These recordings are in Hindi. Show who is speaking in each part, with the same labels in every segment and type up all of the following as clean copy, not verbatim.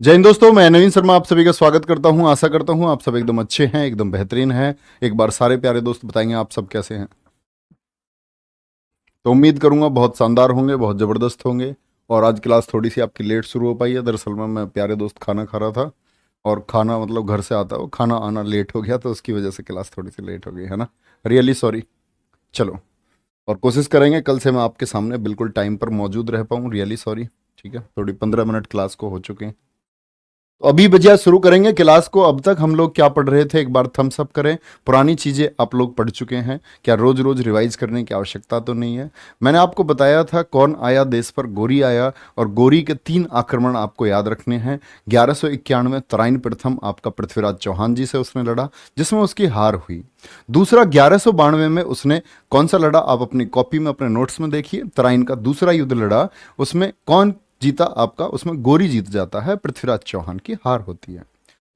Speaker 1: जय हिंद दोस्तों, मैं नवीन शर्मा आप सभी का स्वागत करता हूं। आशा करता हूं आप सब एकदम अच्छे हैं, एकदम बेहतरीन हैं। एक बार सारे प्यारे दोस्त बताएंगे आप सब कैसे हैं। तो उम्मीद करूंगा बहुत शानदार होंगे, बहुत ज़बरदस्त होंगे। और आज क्लास थोड़ी सी आपकी लेट शुरू हो पाई है। दरअसल में मैं प्यारे दोस्त खाना खा रहा था, और खाना मतलब घर से आता है, वो खाना आना लेट हो गया, तो उसकी वजह से क्लास थोड़ी सी लेट हो गई है ना। Really sorry. चलो, और कोशिश करेंगे कल से मैं आपके सामने बिल्कुल टाइम पर मौजूद रह पाऊँ। Really sorry. ठीक है, थोड़ी 15 मिनट क्लास को हो चुके हैं। तो अभी बजिया शुरू करेंगे क्लास को। अब तक हम लोग क्या पढ़ रहे थे, एक बार थम्स अप करें। पुरानी चीज़ें आप लोग पढ़ चुके हैं क्या? रोज रोज रिवाइज करने की आवश्यकता तो नहीं है। मैंने आपको बताया था कौन आया देश पर, गोरी आया। और गोरी के 3 आक्रमण आपको याद रखने हैं। 1191 तराइन प्रथम आपका पृथ्वीराज चौहान जी से उसने लड़ा, जिसमें उसकी हार हुई। दूसरा 1192 में उसने कौन सा लड़ा, आप अपनी कॉपी में अपने नोट्स में देखिए। तराइन का दूसरा युद्ध लड़ा, उसमें कौन जीता आपका? उसमें गोरी जीत जाता है, पृथ्वीराज चौहान की हार होती है।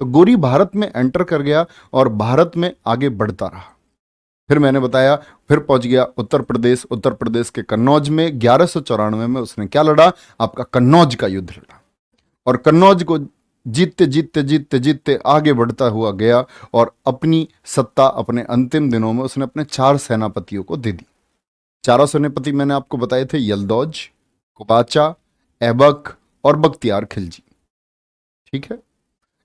Speaker 1: तो गोरी भारत में एंटर कर गया और भारत में आगे बढ़ता रहा। फिर मैंने बताया, फिर पहुंच गया उत्तर प्रदेश। उत्तर प्रदेश के कन्नौज में 1194 में उसने क्या लड़ा? आपका कन्नौज का युद्ध लड़ा। और कन्नौज को जीतते जीतते जीतते जीतते आगे बढ़ता हुआ गया, और अपनी सत्ता अपने अंतिम दिनों में उसने अपने 4 सेनापतियों को दे दी। 4 सेनापति मैंने आपको बताए थे, यलदौज, कुबाचा, ऐबक और बख्तियार खिलजी। ठीक है,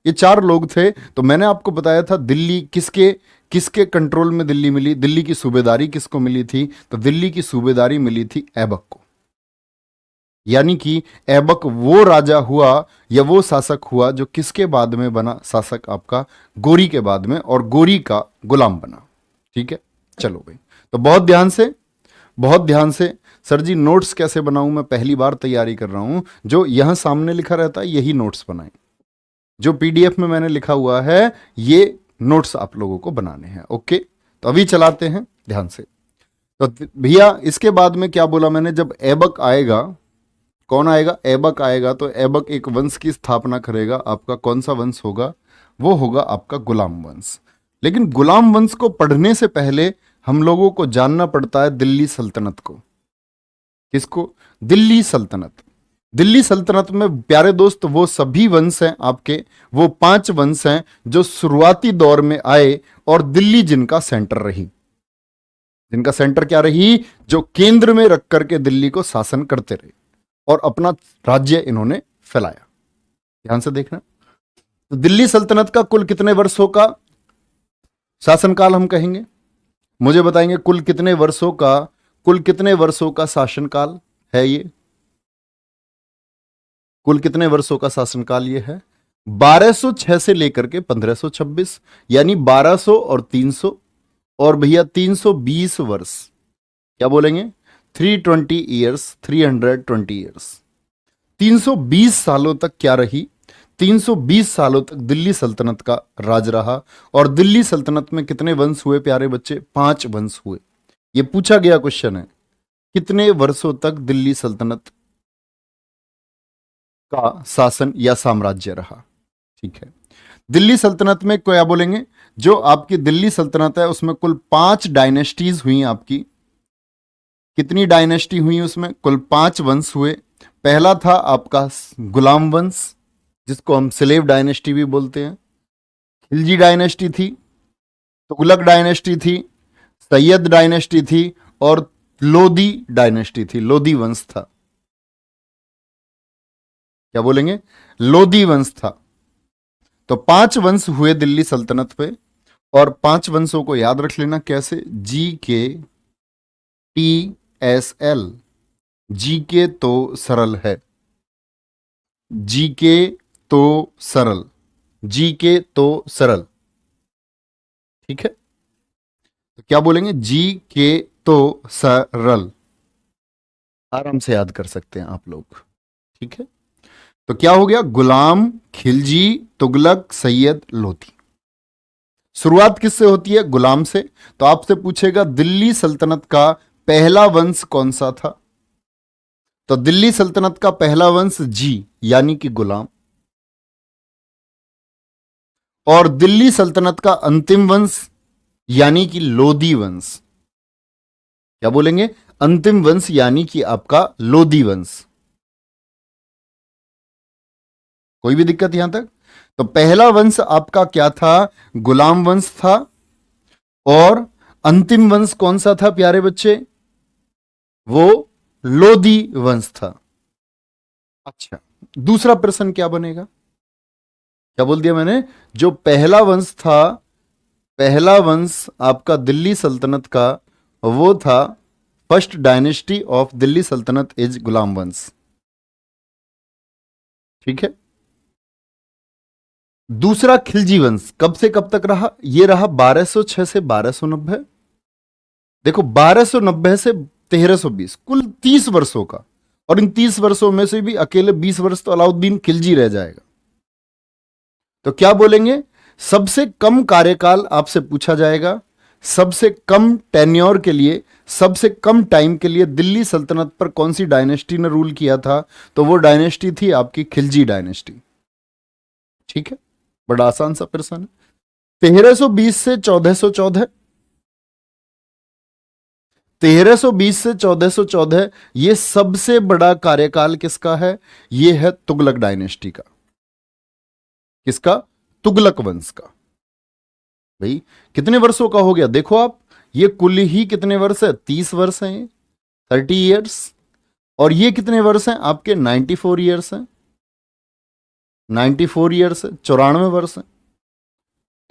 Speaker 1: ये 4 लोग थे। तो मैंने आपको बताया था दिल्ली किसके किसके कंट्रोल में दिल्ली मिली, दिल्ली की सूबेदारी किसको मिली थी? तो दिल्ली की सूबेदारी मिली थी ऐबक को। यानी कि ऐबक वो राजा हुआ या वो शासक हुआ जो किसके बाद में बना? शासक आपका गोरी के बाद में, और गोरी का गुलाम बना। ठीक है, चलो भाई। तो बहुत ध्यान से सर जी, नोट्स कैसे बनाऊं? मैं पहली बार तैयारी कर रहा हूं। जो यहां सामने लिखा रहता है यही नोट्स बनाएं। जो पीडीएफ में मैंने लिखा हुआ है ये नोट्स आप लोगों को बनाने हैं। ओके, तो अभी चलाते हैं ध्यान से। तो भैया इसके बाद में क्या बोला मैंने? जब ऐबक आएगा, कौन आएगा? ऐबक आएगा। तो ऐबक एक वंश की स्थापना करेगा। आपका कौन सा वंश होगा? वो होगा आपका गुलाम वंश। लेकिन गुलाम वंश को पढ़ने से पहले हम लोगों को जानना पड़ता है दिल्ली सल्तनत को। किसको? दिल्ली सल्तनत। दिल्ली सल्तनत में प्यारे दोस्त वो सभी वंश हैं आपके, वो 5 वंश हैं जो शुरुआती दौर में आए, और दिल्ली जिनका सेंटर रही। जिनका सेंटर क्या रही? जो केंद्र में रख करके दिल्ली को शासन करते रहे और अपना राज्य इन्होंने फैलाया। ध्यान से देखना। तो दिल्ली सल्तनत का कुल कितने वर्षों का शासनकाल हम कहेंगे? मुझे बताएंगे कुल कितने वर्षों का शासनकाल है ये? कुल कितने वर्षों का शासनकाल ये है? 1206 से लेकर के 1526, यानी 1200 और 300, और भैया 320 वर्ष। क्या बोलेंगे? 320 ईयर्स, 320 ईयर्स। 320 सालों तक क्या रही? 320 सालों तक दिल्ली सल्तनत का राज रहा। और दिल्ली सल्तनत में कितने वंश हुए प्यारे बच्चे? 5 वंश हुए। ये पूछा गया क्वेश्चन है, कितने वर्षों तक दिल्ली सल्तनत का शासन या साम्राज्य रहा? ठीक है, दिल्ली सल्तनत में क्या बोलेंगे? जो आपकी दिल्ली सल्तनत है उसमें कुल 5 डायनेस्टीज हुई आपकी। कितनी डायनेस्टी हुई उसमें? कुल 5 वंश हुए। पहला था आपका गुलाम वंश, जिसको हम स्लेव डायनेस्टी भी बोलते हैं। खिलजी डायनेस्टी थी, तुगलक डायनेस्टी थी, सैयद डायनेस्टी थी, और लोदी डायनेस्टी थी। लोदी वंश था। क्या बोलेंगे? लोदी वंश था। तो 5 वंश हुए दिल्ली सल्तनत पे। और 5 वंशों को याद रख लेना कैसे? GKTSL। जीके तो सरल है, जीके तो सरल, जीके तो सरल। ठीक है, तो क्या बोलेंगे? जीके तो सरल। आराम से याद कर सकते हैं आप लोग। ठीक है, तो क्या हो गया? गुलाम, खिलजी, तुगलक, सैयद, लोधी। शुरुआत किससे होती है? गुलाम से। तो आपसे पूछेगा दिल्ली सल्तनत का पहला वंश कौन सा था? तो दिल्ली सल्तनत का पहला वंश जी, यानी कि गुलाम। और दिल्ली सल्तनत का अंतिम वंश यानी कि लोधी वंश। क्या बोलेंगे? अंतिम वंश यानी कि आपका लोधी वंश। कोई भी दिक्कत यहां तक? तो पहला वंश आपका क्या था? गुलाम वंश था। और अंतिम वंश कौन सा था प्यारे बच्चे? वो लोदी वंश था। अच्छा, दूसरा प्रश्न क्या बनेगा? क्या बोल दिया मैंने? जो पहला वंश था, पहला वंश आपका दिल्ली सल्तनत का, वो था फर्स्ट डायनेस्टी ऑफ दिल्ली सल्तनत इज गुलाम वंश। ठीक है। दूसरा खिलजी वंश कब से कब तक रहा? ये रहा 1206 से 1290। देखो 1290 से 1320, कुल 30 वर्षों का। और इन 30 वर्षों में से भी अकेले 20 वर्ष तो अलाउद्दीन खिलजी रह जाएगा। तो क्या बोलेंगे? सबसे कम कार्यकाल आपसे पूछा जाएगा, सबसे कम टेन्योर के लिए, सबसे कम टाइम के लिए दिल्ली सल्तनत पर कौन सी डायनेस्टी ने रूल किया था? तो वो डायनेस्टी थी आपकी खिलजी डायनेस्टी। ठीक है, बड़ा आसान सा प्रश्न है। 1320 से 1414, 1320 से 1414, ये सबसे बड़ा कार्यकाल किसका है? ये है तुगलक डायनेस्टी का। किसका? तुगलक वंश का। भाई कितने वर्षों का हो गया देखो आप, ये कुल ही कितने वर्ष है? 30 वर्ष हैं, 30 ईयर्स। और ये कितने वर्ष हैं आपके? 94 ईयर्स हैं, 94 ईयर्स है, 94 वर्ष है।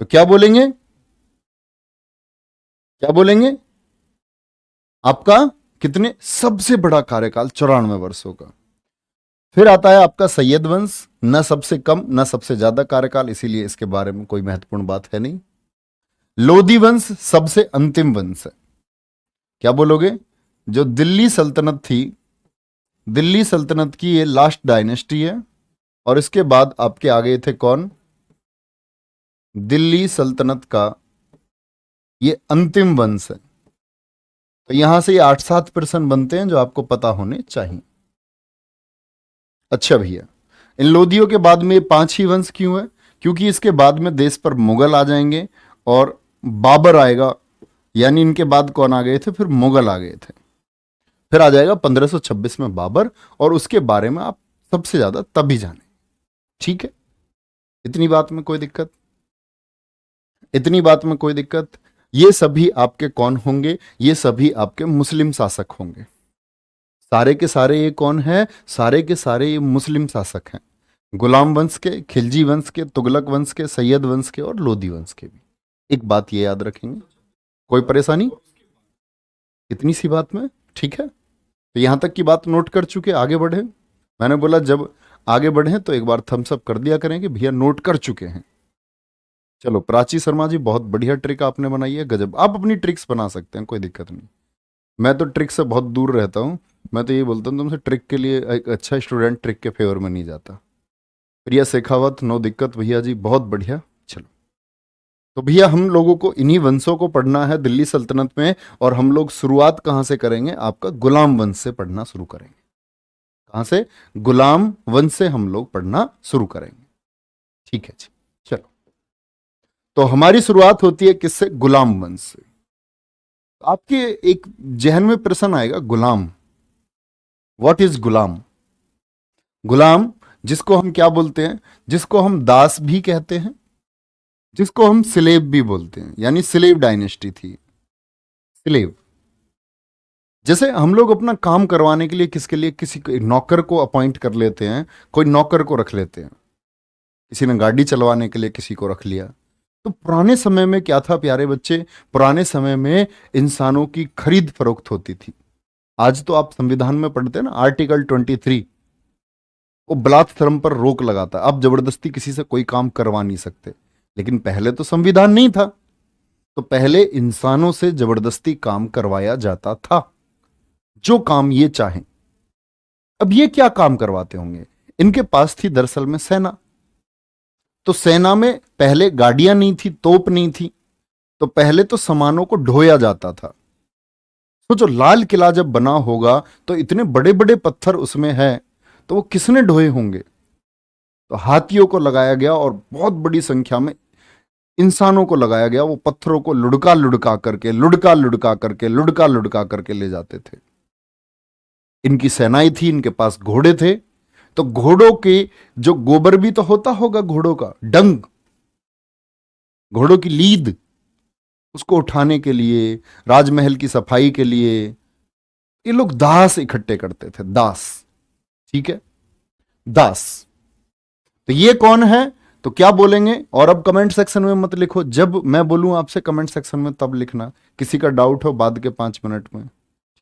Speaker 1: तो क्या बोलेंगे? क्या बोलेंगे? आपका कितने? सबसे बड़ा कार्यकाल 94 वर्षों का। फिर आता है आपका सैयद वंश, न सबसे कम न सबसे ज्यादा कार्यकाल, इसीलिए इसके बारे में कोई महत्वपूर्ण बात है नहीं। लोदी वंश सबसे अंतिम वंश है। क्या बोलोगे? जो दिल्ली सल्तनत थी, दिल्ली सल्तनत की ये लास्ट डायनेस्टी है। और इसके बाद आपके आगे थे कौन? दिल्ली सल्तनत का ये अंतिम वंश है। तो यहां से ये 8-7 प्रश्न बनते हैं जो आपको पता होने चाहिए। अच्छा भैया, इन लोदियों के बाद में ये 5 ही वंश क्यों है? क्योंकि इसके बाद में देश पर मुगल आ जाएंगे और बाबर आएगा। यानी इनके बाद कौन आ गए थे? फिर मुगल आ गए थे। फिर आ जाएगा 1526 में बाबर, और उसके बारे में आप सबसे ज्यादा तभी जाने। ठीक है, इतनी बात में कोई दिक्कत? इतनी बात में कोई दिक्कत? ये सभी आपके कौन होंगे? ये सभी आपके मुस्लिम शासक होंगे। सारे के सारे ये कौन है? सारे के सारे ये मुस्लिम शासक हैं। गुलाम वंश के, खिलजी वंश के, तुगलक वंश के, सैयद वंश के और लोदी वंश के भी। एक बात ये याद रखेंगे, कोई परेशानी? इतनी सी बात में ठीक है। तो यहां तक की बात नोट कर चुके, आगे बढ़े। मैंने बोला जब आगे बढ़े तो एक बार थम्स अप कर दिया करें कि भैया नोट कर चुके हैं। चलो प्राची शर्मा जी, बहुत बढ़िया ट्रिक आपने बनाई है, गजब। आप अपनी ट्रिक्स बना सकते हैं, कोई दिक्कत नहीं। मैं तो ट्रिक से बहुत दूर रहता हूं। मैं तो ये बोलता हूं तुमसे, ट्रिक के लिए एक अच्छा स्टूडेंट ट्रिक के फेवर में नहीं जाता। प्रिया शेखावत, नो दिक्कत भैया जी, बहुत बढ़िया। चलो, तो भैया हम लोगों को इन्हीं वंशों को पढ़ना है दिल्ली सल्तनत में। और हम लोग शुरुआत कहां से करेंगे? आपका गुलाम वंश से पढ़ना शुरू करेंगे। कहां से? गुलाम वंश से हम लोग पढ़ना शुरू करेंगे। ठीक है जी, चलो। तो हमारी शुरुआत होती है किससे? गुलाम वंश से। आपके एक जहन में प्रश्न आएगा, गुलाम, व्हाट इज गुलाम? गुलाम जिसको हम क्या बोलते हैं? जिसको हम दास भी कहते हैं, जिसको हम स्लेव भी बोलते हैं, यानी स्लेव डायनेस्टी थी। स्लेव, जैसे हम लोग अपना काम करवाने के लिए किसके लिए किसी नौकर को अपॉइंट कर लेते हैं, कोई नौकर को रख लेते हैं। किसी ने गाड़ी चलवाने के लिए किसी को रख लिया। तो पुराने समय में क्या था प्यारे बच्चे? पुराने समय में इंसानों की खरीद फरोख्त होती थी। आज तो आप संविधान में पढ़ते हैं ना, आर्टिकल 23, वो बलात्संग पर रोक लगाता है। आप जबरदस्ती किसी से कोई काम करवा नहीं सकते। लेकिन पहले तो संविधान नहीं था, तो पहले इंसानों से जबरदस्ती काम करवाया जाता था, जो काम ये चाहें। अब ये क्या काम करवाते होंगे? इनके पास थी दरअसल में सेना। तो सेना में पहले गाड़ियां नहीं थी, तोप नहीं थी, तो पहले तो सामानों को ढोया जाता था। सोचो, लाल किला जब बना होगा तो इतने बड़े बड़े पत्थर उसमें है, तो वो किसने ढोए होंगे? तो हाथियों को लगाया गया और बहुत बड़ी संख्या में इंसानों को लगाया गया। वो पत्थरों को लुढ़का लुढ़का करके, लुढ़का लुढ़का करके, लुढ़का लुढ़का करके ले जाते थे। इनकी सेनाएं थी, इनके पास घोड़े थे, तो घोड़ों के जो गोबर भी तो होता होगा, घोड़ों का डंग, घोड़ों की लीद, उसको उठाने के लिए, राजमहल की सफाई के लिए ये लोग दास इकट्ठे करते थे, दास। ठीक है, दास। तो ये कौन है, तो क्या बोलेंगे? और अब कमेंट सेक्शन में मत लिखो, जब मैं बोलूं आपसे कमेंट सेक्शन में तब लिखना। किसी का डाउट हो बाद के 5 मिनट में,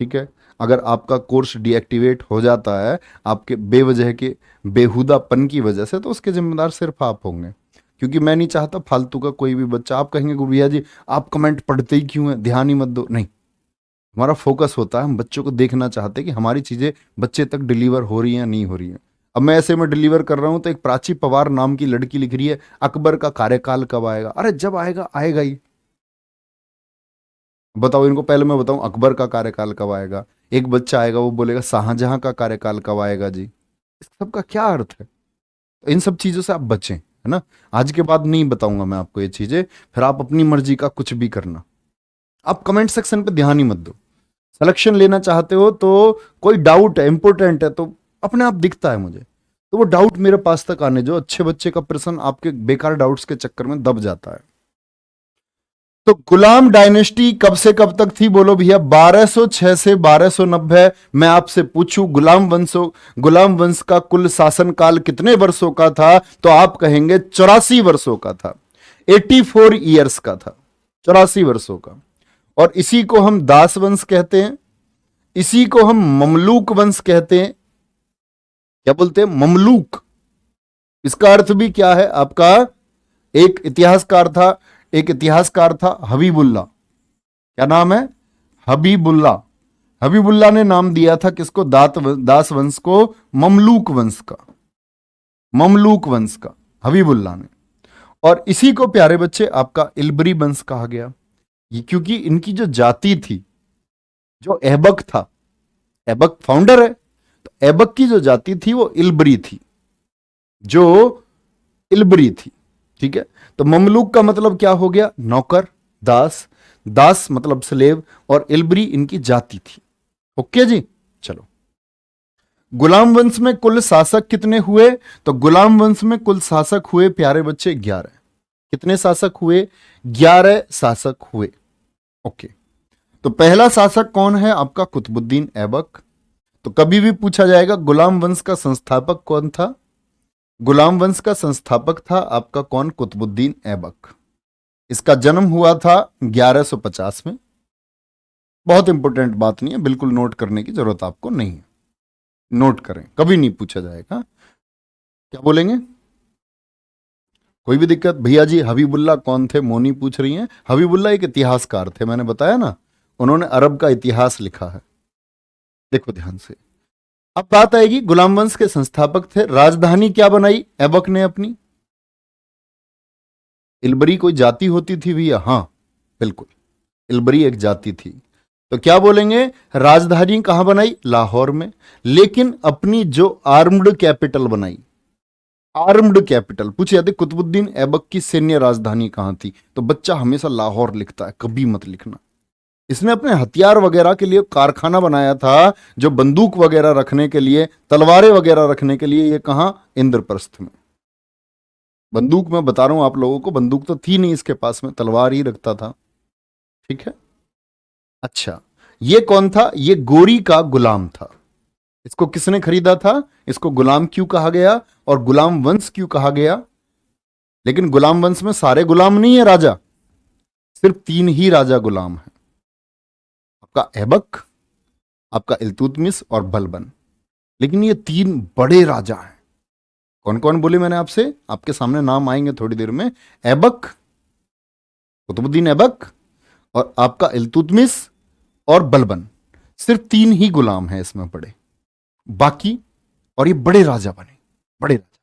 Speaker 1: ठीक है? अगर आपका कोर्स डीएक्टिवेट हो जाता है आपके बेवजह के बेहुदापन की वजह से, तो उसके जिम्मेदार सिर्फ आप होंगे, क्योंकि मैं नहीं चाहता फालतू का कोई भी बच्चा। आप कहेंगे गुरु भैया जी आप कमेंट पढ़ते ही क्यों हैं, ध्यान ही मत दो। नहीं, हमारा फोकस होता है, हम बच्चों को देखना चाहते हैं कि हमारी चीजें बच्चे तक डिलीवर हो रही हैं नहीं हो रही हैं। अब मैं ऐसे में डिलीवर कर रहा हूं तो एक प्राची पवार नाम की लड़की लिख रही है अकबर का कार्यकाल कब आएगा। अरे जब आएगा आएगा ही, बताओ इनको। पहले मैं बताऊं अकबर का कार्यकाल कब आएगा, एक बच्चा आएगा वो बोलेगा शाहजहां का कार्यकाल कब आएगा जी। इस सब का क्या अर्थ है? तो इन सब चीजों से आप बचें, है ना। आज के बाद नहीं बताऊंगा मैं आपको ये चीजें, फिर आप अपनी मर्जी का कुछ भी करना। आप कमेंट सेक्शन पे ध्यान ही मत दो। सिलेक्शन लेना चाहते हो तो कोई डाउट है इंपॉर्टेंट है तो अपने आप दिखता है मुझे, तो वो डाउट मेरे पास तक आने जो अच्छे बच्चे का प्रश्न आपके बेकार डाउट्स के चक्कर में दब जाता है। तो गुलाम डायनेस्टी कब से कब तक थी, बोलो भैया? 1206 से 1290। मैं आपसे पूछूं गुलाम वंश का कुल शासनकाल कितने वर्षों का था, तो आप कहेंगे 84 वर्षों का था, 84 ईयर्स का था, 84 वर्षों का। और इसी को हम दास वंश कहते हैं, इसी को हम ममलूक वंश कहते हैं। क्या बोलते हैं? ममलूक। इसका अर्थ भी क्या है आपका? एक इतिहासकार था हबीबुल्ला। क्या नाम है? हबीबुल्ला। हबीबुल्ला ने नाम दिया था किसको? दास वंश को ममलूक वंश का, ममलूक वंश का हबीबुल्ला ने। और इसी को प्यारे बच्चे आपका इल्बरी वंश कहा गया, ये क्योंकि इनकी जो जाति थी, जो ऐबक था, ऐबक फाउंडर है, तो ऐबक की जो जाति थी वो इल्बरी थी, जो इल्बरी थी। ठीक है, तो ममलूक का मतलब क्या हो गया? नौकर, दास। दास मतलब स्लेव, और इल्बरी इनकी जाति थी। ओके जी, चलो। गुलाम वंश में कुल शासक कितने हुए? तो गुलाम वंश में कुल शासक हुए प्यारे बच्चे 11। कितने शासक हुए? 11 शासक हुए। ओके, तो पहला शासक कौन है आपका? कुतुबुद्दीन ऐबक। तो कभी भी पूछा जाएगा गुलाम वंश का संस्थापक कौन था? गुलाम वंश का संस्थापक था आपका कौन? कुतुबुद्दीन ऐबक। इसका जन्म हुआ था 1150 में। बहुत इंपॉर्टेंट बात नहीं है, बिल्कुल नोट करने की जरूरत आपको नहीं है, नोट करें, कभी नहीं पूछा जाएगा। क्या बोलेंगे? कोई भी दिक्कत? भैया जी हबीबुल्ला कौन थे? मोनी पूछ रही हैं। हबीबुल्ला एक इतिहासकार थे, मैंने बताया ना, उन्होंने अरब का इतिहास लिखा है। देखो ध्यान से, अब बात आएगी गुलाम वंश के संस्थापक थे। राजधानी क्या बनाई ऐबक ने अपनी? इल्बरी कोई जाति होती थी भैया? हाँ बिल्कुल, इल्बरी एक जाति थी। तो क्या बोलेंगे? राजधानी कहां बनाई? लाहौर में। लेकिन अपनी जो आर्म्ड कैपिटल बनाई, आर्म्ड कैपिटल पूछे जाते कुतुबुद्दीन ऐबक की सैन्य राजधानी कहां थी, तो बच्चा हमेशा लाहौर लिखता है, कभी मत लिखना। इसने अपने हथियार वगैरह के लिए कारखाना बनाया था, जो बंदूक वगैरह रखने के लिए, तलवारें वगैरह रखने के लिए। ये कहां? इंद्रप्रस्थ में। बंदूक मैं बता रहा हूं आप लोगों को, बंदूक तो थी नहीं इसके पास में, तलवार ही रखता था। ठीक है, अच्छा ये कौन था? ये गोरी का गुलाम था। इसको किसने खरीदा था? इसको गुलाम क्यों कहा गया और गुलाम वंश क्यों कहा गया? लेकिन गुलाम वंश में सारे गुलाम नहीं है राजा, सिर्फ 3 ही राजा गुलाम है, आपका ऐबक, आपका इल्तुतमिश और बलबन। लेकिन ये 3 बड़े राजा हैं। कौन कौन बोले मैंने आपसे? आपके सामने नाम आएंगे थोड़ी देर में। ऐबक, कुतुबुद्दीन ऐबक, और आपका इल्तुतमिश और बलबन। सिर्फ 3 ही गुलाम हैं इसमें बड़े, बाकी और ये बड़े राजा बने, बड़े राजा।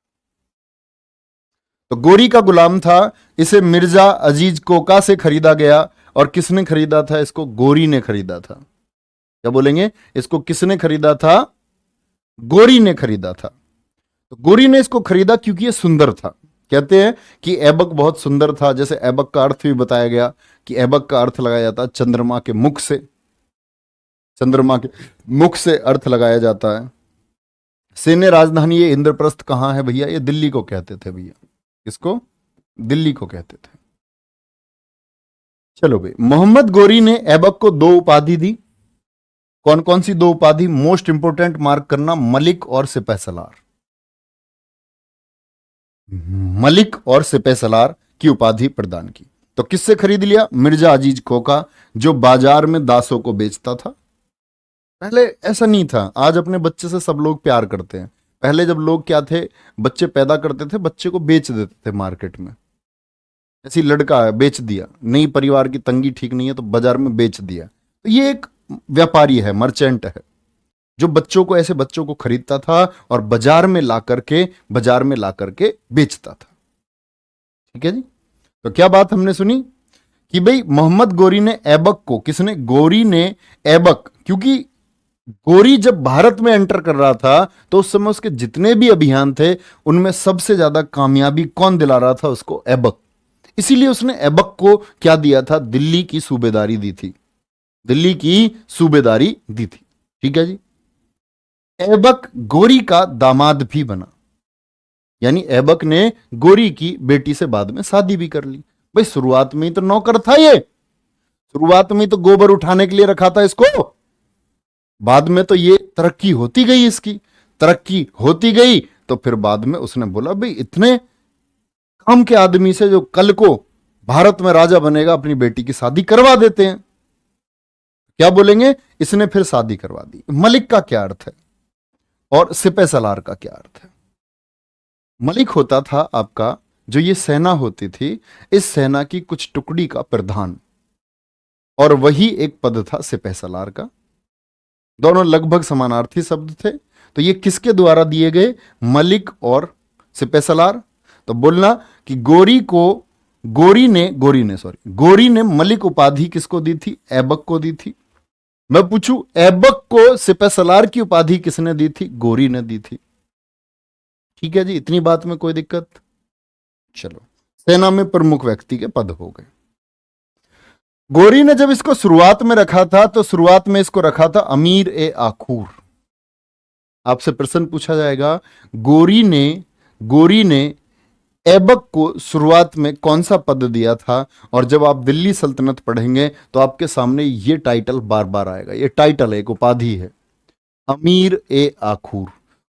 Speaker 1: तो गोरी का गुलाम था, इसे मिर्जा अजीज कोका से खरीदा गया। और किसने खरीदा था इसको? गोरी ने खरीदा था। क्या बोलेंगे? इसको किसने खरीदा था? गोरी ने खरीदा था। तो गोरी ने इसको खरीदा क्योंकि ये सुंदर था। कहते हैं कि ऐबक बहुत सुंदर था। जैसे ऐबक का अर्थ भी बताया गया कि ऐबक का अर्थ लगाया जाता है चंद्रमा के मुख से, चंद्रमा के मुख से अर्थ लगाया जाता है। सैन्य राजधानी ये इंद्रप्रस्थ कहाँ है भैया? ये दिल्ली को कहते थे भैया। किसको? दिल्ली को कहते थे। चलो भाई, मोहम्मद गोरी ने ऐबक को दो उपाधि दी। कौन कौन सी दो उपाधि? मोस्ट इंपोर्टेंट, मार्क करना, मलिक और सिपहसलार। मलिक और सिपहसलार की उपाधि प्रदान की। तो किससे खरीद लिया? मिर्जा अजीज खोका, जो बाजार में दासों को बेचता था। पहले ऐसा नहीं था। आज अपने बच्चे से सब लोग प्यार करते हैं। पहले जब लोग क्या थे, बच्चे पैदा करते थे, बच्चे को बेच देते थे मार्केट में। ऐसी लड़का है, बेच दिया, नई परिवार की तंगी ठीक नहीं है तो बाजार में बेच दिया। तो ये एक व्यापारी है, मर्चेंट है, जो बच्चों को, ऐसे बच्चों को खरीदता था और बाजार में ला करके बेचता था। ठीक है जी। तो क्या बात हमने सुनी कि भाई मोहम्मद गोरी ने ऐबक को, किसने? गोरी ने ऐबक, क्योंकि गोरी जब भारत में एंटर कर रहा था तो उस समय उसके जितने भी अभियान थे उनमें सबसे ज्यादा कामयाबी कौन दिला रहा था उसको? ऐबक। इसीलिए उसने ऐबक को क्या दिया था? दिल्ली की सूबेदारी दी थी। दिल्ली की सूबेदारी दी थी। ठीक है जी। ऐबक गोरी का दामाद भी बना, यानी ऐबक ने गोरी की बेटी से बाद में शादी भी कर ली। भाई शुरुआत में ही तो नौकर था ये, शुरुआत में ही तो गोबर उठाने के लिए रखा था इसको। बाद में तो ये तरक्की होती गई, इसकी तरक्की होती गई, तो फिर बाद में उसने बोला भाई इतने काम के आदमी से जो कल को भारत में राजा बनेगा, अपनी बेटी की शादी करवा देते हैं। क्या बोलेंगे? इसने फिर शादी करवा दी। मलिक का क्या अर्थ है और सिपहसलार का क्या अर्थ है? मलिक होता था आपका, जो ये सेना होती थी, इस सेना की कुछ टुकड़ी का प्रधान, और वही एक पद था सिपहसलार का। दोनों लगभग समानार्थी शब्द थे। तो ये किसके द्वारा दिए गए? मलिक और सिपहसलार। तो बोलना कि गोरी ने मलिक उपाधि किसको दी थी? ऐबक को दी थी। मैं पूछूं, ऐबक को सिपहसलार की उपाधि किसने दी थी? गोरी ने दी थी। ठीक है जी, इतनी बात में कोई दिक्कत? चलो, सेना में प्रमुख व्यक्ति के पद हो गए। गोरी ने जब इसको शुरुआत में रखा था तो शुरुआत में इसको रखा था अमीर ए आखूर। आपसे प्रश्न पूछा जाएगा, गोरी ने ऐबक को शुरुआत में कौन सा पद दिया था? और जब आप दिल्ली सल्तनत पढ़ेंगे तो आपके सामने ये टाइटल बार बार आएगा। ये टाइटल है, एक उपाधि है, अमीर ए आखूर।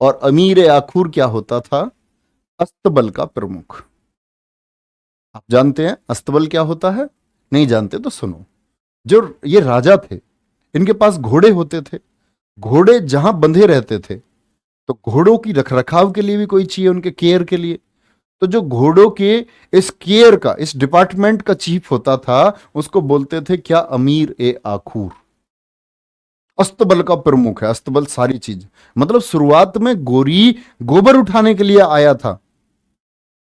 Speaker 1: और अमीर ए आखूर क्या होता था? अस्तबल का प्रमुख। आप जानते हैं अस्तबल क्या होता है? नहीं जानते तो सुनो। जो ये राजा थे, इनके पास घोड़े होते थे। घोड़े जहां बंधे रहते थे, तो घोड़ों की रखरखाव के लिए भी कोई चाहिए, उनके केयर के लिए। तो जो घोड़ों के इस केयर का, इस डिपार्टमेंट का चीफ होता था, उसको बोलते थे क्या? अमीर ए आखूर। अस्तबल का प्रमुख है। अस्तबल सारी चीज, मतलब शुरुआत में गोरी गोबर उठाने के लिए आया था,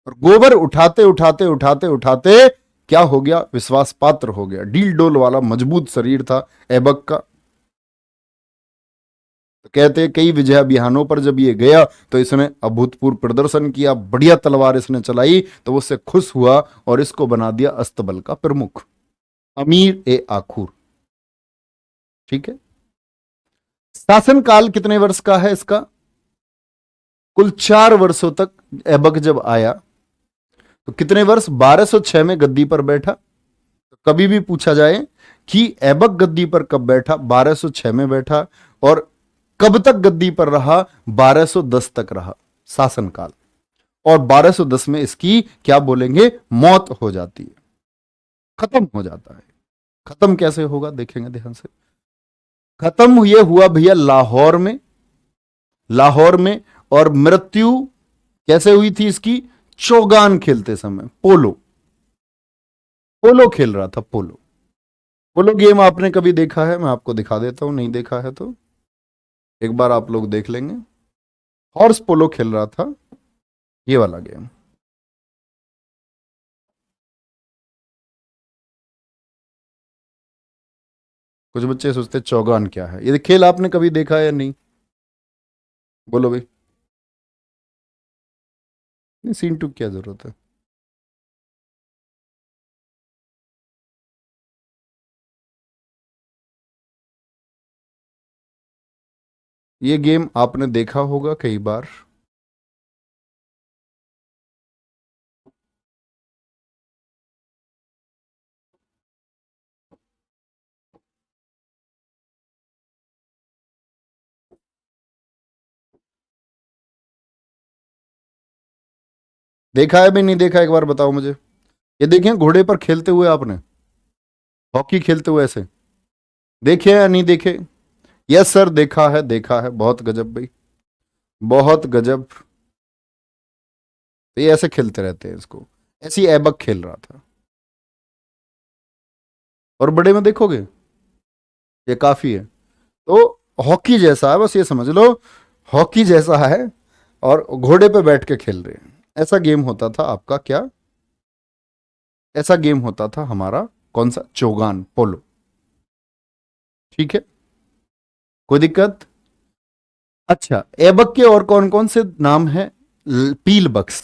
Speaker 1: और गोबर उठाते उठाते उठाते उठाते क्या हो गया? विश्वास पात्र हो गया। डील डोल वाला मजबूत शरीर था ऐबक का। तो कहते हैं कई विजय अभियानों पर जब ये गया तो इसने अभूतपूर्व प्रदर्शन किया, बढ़िया तलवार इसने चलाई, तो उससे खुश हुआ और इसको बना दिया अस्तबल का प्रमुख, अमीर ए आखूर। ठीक है। शासनकाल कितने वर्ष का है इसका? कुल 4 वर्षों तक। ऐबक जब आया तो कितने वर्ष? 1206 में गद्दी पर बैठा। तो कभी भी पूछा जाए कि ऐबक गद्दी पर कब बैठा? 1206 में बैठा। और कब तक गद्दी पर रहा? 1210 तक रहा शासनकाल। और 1210 में इसकी क्या बोलेंगे? मौत हो जाती है, खत्म हो जाता है। खत्म कैसे होगा देखेंगे ध्यान से। खत्म ये हुआ भैया लाहौर में, लाहौर में। और मृत्यु कैसे हुई थी इसकी? चौगान खेलते समय, पोलो, पोलो खेल रहा था, पोलो। पोलो गेम आपने कभी देखा है? मैं आपको दिखा देता हूं, नहीं देखा है तो एक बार आप लोग देख लेंगे। हॉर्स पोलो खेल रहा था, ये वाला गेम। कुछ बच्चे सोचते हैं चौगान क्या है। ये खेल आपने कभी देखा है या नहीं? बोलो भाई। नहीं, सीन टू क्या जरूरत है? ये गेम आपने देखा होगा कई बार। देखा है भी नहीं देखा, एक बार बताओ मुझे। ये देखें घोड़े पर खेलते हुए आपने, हॉकी खेलते हुए ऐसे देखे या नहीं देखे? यस सर, देखा है देखा है, बहुत गजब भाई, बहुत गजब। तो ये ऐसे खेलते रहते हैं इसको, ऐसी ऐबक खेल रहा था। और बड़े में देखोगे ये काफी है। तो हॉकी जैसा है, बस ये समझ लो, हॉकी जैसा है, और घोड़े पे बैठ के खेल रहे हैं। ऐसा गेम होता था आपका क्या? ऐसा गेम होता था हमारा, कौन सा? चौगान पोलो। ठीक है, कोई दिक्कत? अच्छा, एबक के और कौन कौन से नाम है? पील बक्स।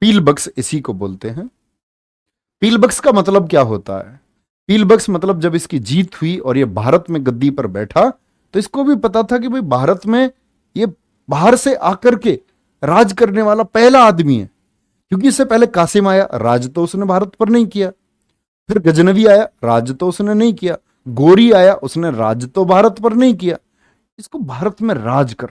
Speaker 1: पील बक्स इसी को बोलते हैं। पील बक्स का मतलब क्या होता है? पील बक्स मतलब जब इसकी जीत हुई और ये भारत में गद्दी पर बैठा, तो इसको भी पता था कि भाई भारत में ये बाहर से आकर के राज करने वाला पहला आदमी है। क्योंकि इससे पहले कासिम आया, राज तो उसने भारत पर नहीं किया। फिर गजनवी आया, राज तो उसने नहीं किया। गोरी आया, उसने राज तो भारत पर नहीं किया। इसको भारत में राज कर,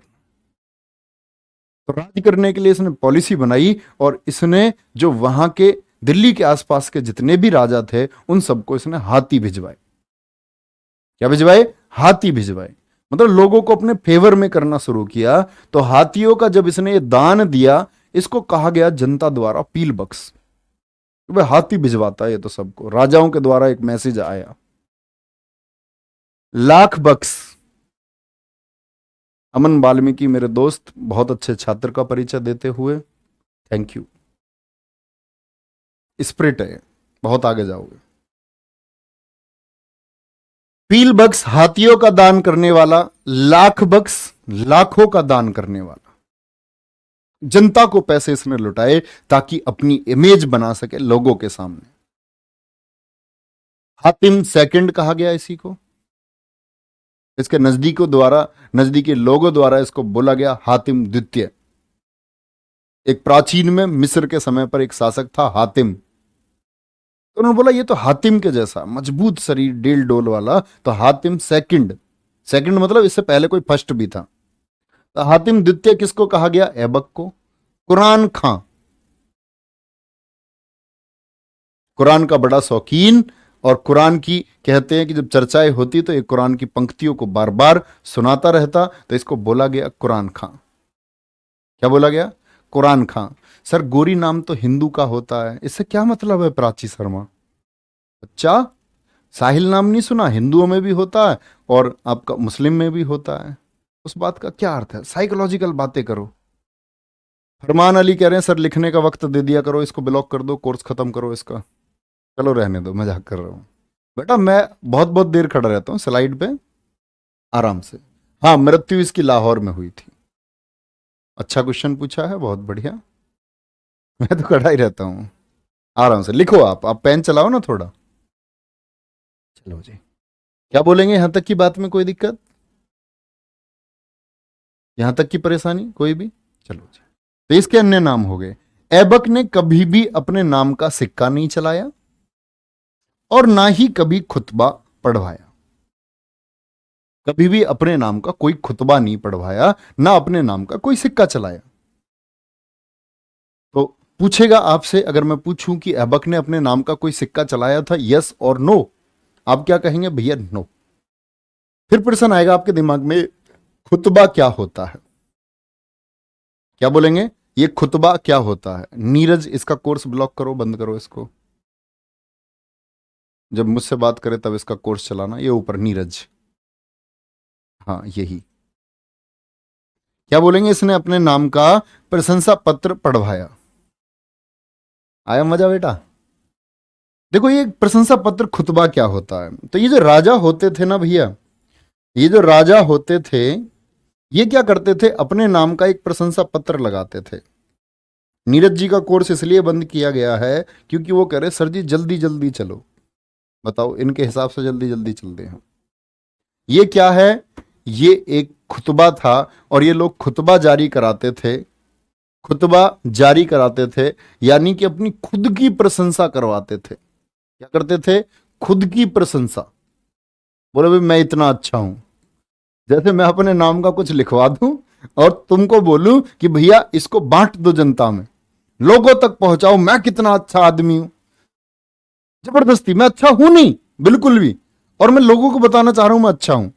Speaker 1: तो राज करने के लिए इसने पॉलिसी बनाई, और इसने जो वहां के दिल्ली के आसपास के जितने भी राजा थे उन सबको इसने हाथी भिजवाए। क्या भिजवाए? हाथी भिजवाए। मतलब लोगों को अपने फेवर में करना शुरू किया। तो हाथियों का जब इसने ये दान दिया, इसको कहा गया जनता द्वारा पील बक्स। भाई हाथी भिजवाता है ये तो सबको, राजाओं के द्वारा एक मैसेज आया। लाख बक्स, अमन वाल्मीकि मेरे दोस्त, बहुत अच्छे छात्र का परिचय देते हुए थैंक यू। स्प्रिट है, बहुत आगे जाओगे। पील बक्स हाथियों का दान करने वाला, लाख बक्स लाखों का दान करने वाला। जनता को पैसे इसने लुटाए ताकि अपनी इमेज बना सके लोगों के सामने। हातिम सेकंड कहा गया इसी को। इसके नजदीकी लोगों द्वारा इसको बोला गया हातिम द्वितीय। एक प्राचीन में मिस्र के समय पर एक शासक था हातिम, तो उन्होंने बोला ये तो हातिम के जैसा मजबूत शरीर, डेल डोल वाला, तो हातिम सेकंड। सेकंड मतलब इससे पहले कोई फर्स्ट भी था। तो हातिम द्वितीय किसको कहा गया? ऐबक को। कुरान खां, कुरान का बड़ा शौकीन, और कुरान की कहते हैं कि जब चर्चाएं होती तो एक कुरान की पंक्तियों को बार बार सुनाता रहता, तो इसको बोला गया कुरान खां। क्या बोला गया? कुरान खां। सर गोरी नाम तो हिंदू का होता है, इससे क्या मतलब है प्राची शर्मा? अच्छा, साहिल नाम नहीं सुना? हिंदुओं में भी होता है और आपका मुस्लिम में भी होता है। उस बात का क्या अर्थ है? साइकोलॉजिकल बातें करो। फरमान अली कह रहे हैं सर लिखने का वक्त दे दिया करो, इसको ब्लॉक कर दो, कोर्स खत्म करो इसका। चलो रहने दो, मजाक कर रहा हूं बेटा, मैं बहुत बहुत देर खड़ा रहता हूँ स्लाइड पे, आराम से। हाँ, मृत्यु इसकी लाहौर में हुई थी। अच्छा क्वेश्चन पूछा है, बहुत बढ़िया। मैं तो खड़ा ही रहता हूँ, आराम से लिखो। आप पेन चलाओ ना थोड़ा। चलो जी, क्या बोलेंगे यहां तक की बात में? कोई दिक्कत? यहां तक की परेशानी कोई भी? चलो जी, तो इसके अन्य नाम हो गए। ऐबक ने कभी भी अपने नाम का सिक्का नहीं चलाया, और ना ही कभी खुतबा पढ़वाया। कभी भी अपने नाम का कोई खुतबा नहीं पढ़वाया, ना अपने नाम का कोई सिक्का चलाया। तो पूछेगा आपसे, अगर मैं पूछूं कि ऐबक ने अपने नाम का कोई सिक्का चलाया था, यस और नो, आप क्या कहेंगे? भैया नो। फिर प्रश्न आएगा आपके दिमाग में, खुतबा क्या होता है? क्या बोलेंगे? ये खुतबा क्या होता है? नीरज इसका कोर्स ब्लॉक करो, बंद करो इसको। जब मुझसे बात करे तब इसका कोर्स चलाना। ये ऊपर नीरज, हाँ यही। क्या बोलेंगे? इसने अपने नाम का प्रशंसा पत्र पढ़वाया। आया मजा बेटा? देखो ये प्रशंसा पत्र खुतबा क्या होता है। तो ये जो राजा होते थे ना भैया, ये जो राजा होते थे, ये क्या करते थे? अपने नाम का एक प्रशंसा पत्र लगाते थे। नीरज जी का कोर्स इसलिए बंद किया गया है क्योंकि वो कह रहे सर जी जल्दी जल्दी चलो। बताओ, इनके हिसाब से जल्दी जल्दी चलते हैं। ये क्या है? ये एक खुतबा था और ये लोग खुतबा जारी कराते थे, खुतबा जारी कराते थे, यानी कि अपनी खुद की प्रशंसा करवाते थे। क्या करते थे? खुद की प्रशंसा। बोले भाई मैं इतना अच्छा हूं। जैसे मैं अपने नाम का कुछ लिखवा दूं और तुमको बोलूं कि भैया इसको बांट दो जनता में, लोगों तक पहुंचाओ, मैं कितना अच्छा आदमी हूं। जबरदस्ती, मैं अच्छा हूं नहीं बिल्कुल भी, और मैं लोगों को बताना चाह रहा हूं मैं अच्छा हूं।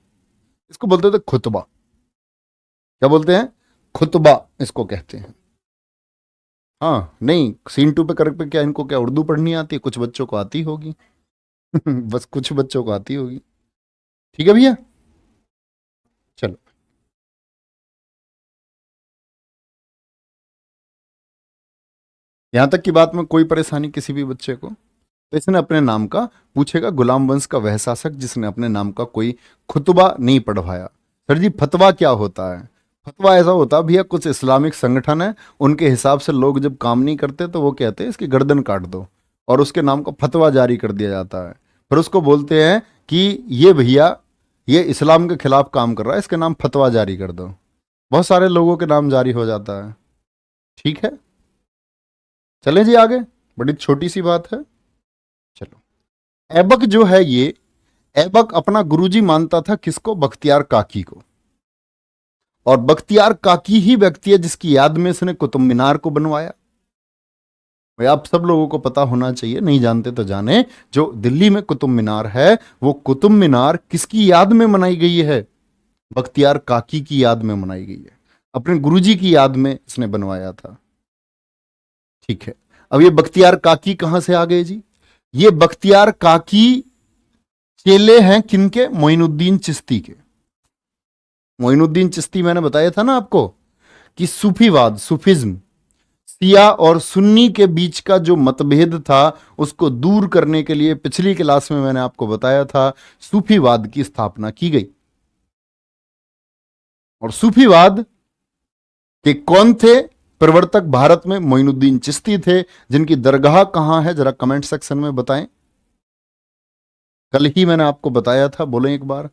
Speaker 1: इसको बोलते थे खुतबा। क्या बोलते हैं? खुतबा इसको कहते हैं। हाँ नहीं, सीन टू पे कर पे क्या इनको क्या उर्दू पढ़नी आती है? कुछ बच्चों को आती होगी। बस कुछ बच्चों को आती होगी। ठीक है भैया, चलो। यहां तक की बात में कोई परेशानी किसी भी बच्चे को, तो इसने अपने नाम का पूछेगा, गुलाम वंश का वह शासक जिसने अपने नाम का कोई खुतबा नहीं पढ़वाया। सर जी फतवा क्या होता है? फतवा ऐसा होता है भैया, कुछ इस्लामिक संगठन है, उनके हिसाब से लोग जब काम नहीं करते तो वो कहते हैं इसकी गर्दन काट दो, और उसके नाम का फतवा जारी कर दिया जाता है। फिर उसको बोलते हैं कि ये भैया ये इस्लाम के खिलाफ काम कर रहा है, इसके नाम फतवा जारी कर दो। बहुत सारे लोगों के नाम जारी हो जाता है। ठीक है, चले जी आगे। बड़ी छोटी सी बात है। चलो, ऐबक जो है ये, ऐबक अपना गुरुजी मानता था किसको? बख्तियार काकी को। और बख्तियार काकी ही व्यक्ति है जिसकी याद में इसने कुतुब मीनार को बनवाया। भाई आप सब लोगों को पता होना चाहिए, नहीं जानते तो जाने, जो दिल्ली में कुतुब मीनार है वो कुतुब मीनार किसकी याद में बनाई गई है? बख्तियार काकी की याद में बनाई गई है। अपने गुरुजी की याद में इसने बनवाया था। ठीक है, अब ये बख्तियार काकी कहां से आ गए जी? ये बख्तियार काकी चेले हैं किनके? मोइनुद्दीन चिश्ती के। मोइनुद्दीन चिश्ती मैंने बताया था ना आपको कि सूफीवाद, सूफिज्म, शिया और सुन्नी के बीच का जो मतभेद था उसको दूर करने के लिए पिछली क्लास में मैंने आपको बताया था सूफीवाद की स्थापना की गई। और सूफीवाद के कौन थे प्रवर्तक? भारत में मोइनुद्दीन चिश्ती थे, जिनकी दरगाह कहां है जरा कमेंट सेक्शन में बताएं। कल ही मैंने आपको बताया था, बोलें एक बार।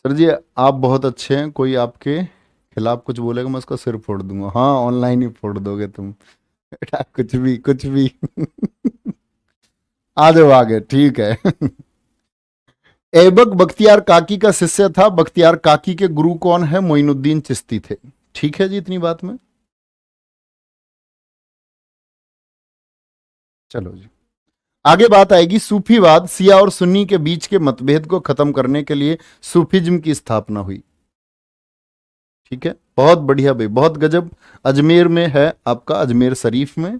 Speaker 1: सर जी आप बहुत अच्छे हैं, कोई आपके खिलाफ कुछ बोलेगा मैं उसका सिर फोड़ दूंगा। हाँ ऑनलाइन ही फोड़ दोगे तुम। बेटा कुछ भी कुछ भी। आ जाओ आगे, ठीक है। ऐबक बख्तियार काकी का शिष्य था। बख्तियार काकी के गुरु कौन है? मोइनुद्दीन चिश्ती थे। ठीक है जी, इतनी बात में। चलो जी, आगे बात आएगी सूफीवाद, शिया और सुन्नी के बीच के मतभेद को खत्म करने के लिए सूफीज्म की स्थापना हुई। ठीक है, बहुत बढ़िया भाई, बहुत गजब। अजमेर में है आपका, अजमेर शरीफ में।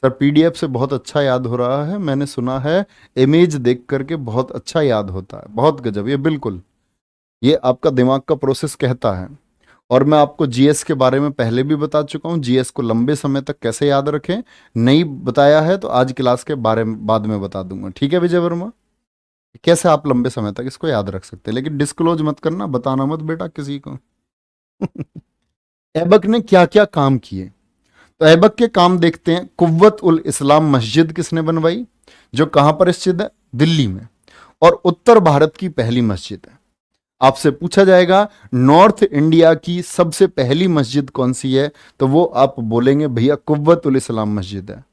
Speaker 1: सर पीडीएफ से बहुत अच्छा याद हो रहा है, मैंने सुना है इमेज देख करके बहुत अच्छा याद होता है। बहुत गजब, ये बिल्कुल ये आपका दिमाग का प्रोसेस कहता है। और मैं आपको जीएस के बारे में पहले भी बता चुका हूं, जीएस को लंबे समय तक कैसे याद रखें। नहीं बताया है तो आज क्लास के बारे में बाद में बता दूंगा। ठीक है विजय वर्मा, कैसे आप लंबे समय तक इसको याद रख सकते हैं, लेकिन डिस्क्लोज मत करना, बताना मत बेटा किसी को। ऐबक ने क्या क्या काम किए? तो ऐबक के काम देखते हैं। कुव्वत उल इस्लाम मस्जिद किसने बनवाई? जो कहां पर स्थित है? दिल्ली में। और उत्तर भारत की पहली मस्जिद है। आपसे पूछा जाएगा नॉर्थ इंडिया की सबसे पहली मस्जिद कौन सी है, तो वो आप बोलेंगे भैया कुव्वत उल इस्लाम मस्जिद है।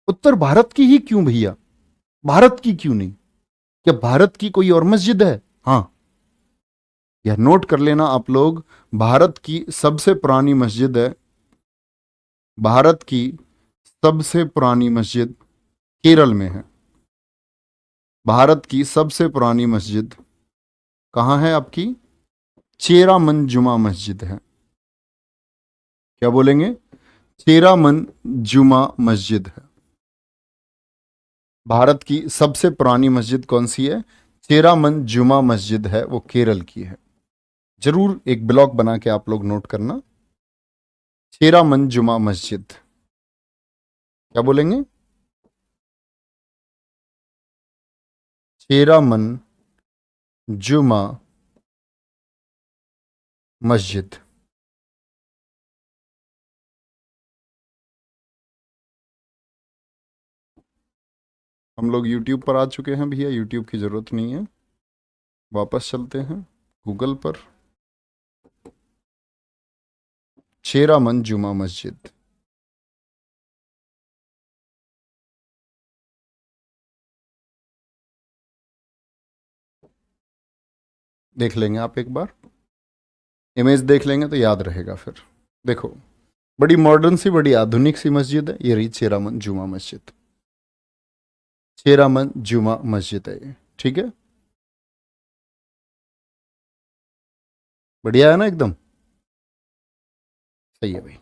Speaker 1: उत्तर भारत की ही क्यों भैया? भारत की क्यों नहीं? क्या भारत की कोई और मस्जिद है? हाँ, यह नोट कर लेना आप लोग, भारत की सबसे पुरानी मस्जिद है, भारत की सबसे पुरानी मस्जिद केरल में है। भारत की सबसे पुरानी मस्जिद कहां है आपकी? चेरामन जुमा मस्जिद है। क्या बोलेंगे? चेरामन जुमा मस्जिद है। भारत की सबसे पुरानी मस्जिद कौन सी है? चेरामन जुमा मस्जिद है, वो केरल की है। जरूर एक ब्लॉग बना के आप लोग नोट करना, चेरामन जुमा मस्जिद। क्या बोलेंगे? चेरामन जुमा मस्जिद। हम लोग यूट्यूब पर आ चुके हैं भैया, यूट्यूब की ज़रूरत नहीं है। वापस चलते हैं गूगल पर। चेरामन जुमा मस्जिद। देख लेंगे आप एक बार, इमेज देख लेंगे तो याद रहेगा फिर। देखो, बड़ी मॉडर्न सी, बड़ी आधुनिक सी मस्जिद है। ये रही चेरामन जुमा मस्जिद। चेरामन जुमा मस्जिद है ये, ठीक है। बढ़िया है ना, एकदम सही है भाई।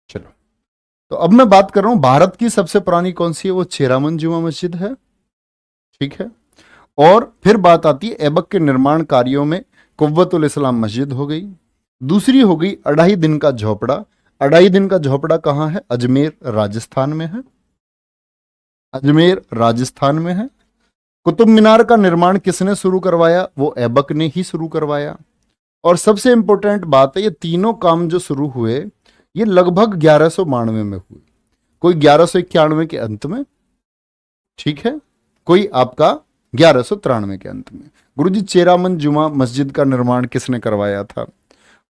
Speaker 1: चलो, तो अब मैं बात कर रहा हूं भारत की सबसे पुरानी कौन सी है, वो चेरामन जुमा मस्जिद है, ठीक है। और फिर बात आती है ऐबक के निर्माण कार्यों में कुव्वतुल इस्लाम मस्जिद हो गई। दूसरी हो गई अढ़ाई दिन का झोपड़ा। अढ़ाई दिन का झोपड़ा कहाँ है? अजमेर राजस्थान में है। अजमेर राजस्थान में है। कुतुब मीनार का निर्माण किसने शुरू करवाया? वो ऐबक ने ही शुरू करवाया। और सबसे इंपॉर्टेंट बात है, ये तीनों काम जो शुरू हुए ये लगभग 1192 में हुए। कोई 1191 के अंत में, ठीक है, कोई आपका 1193 के अंत में। गुरुजी, चेरामन जुमा मस्जिद का निर्माण किसने करवाया था?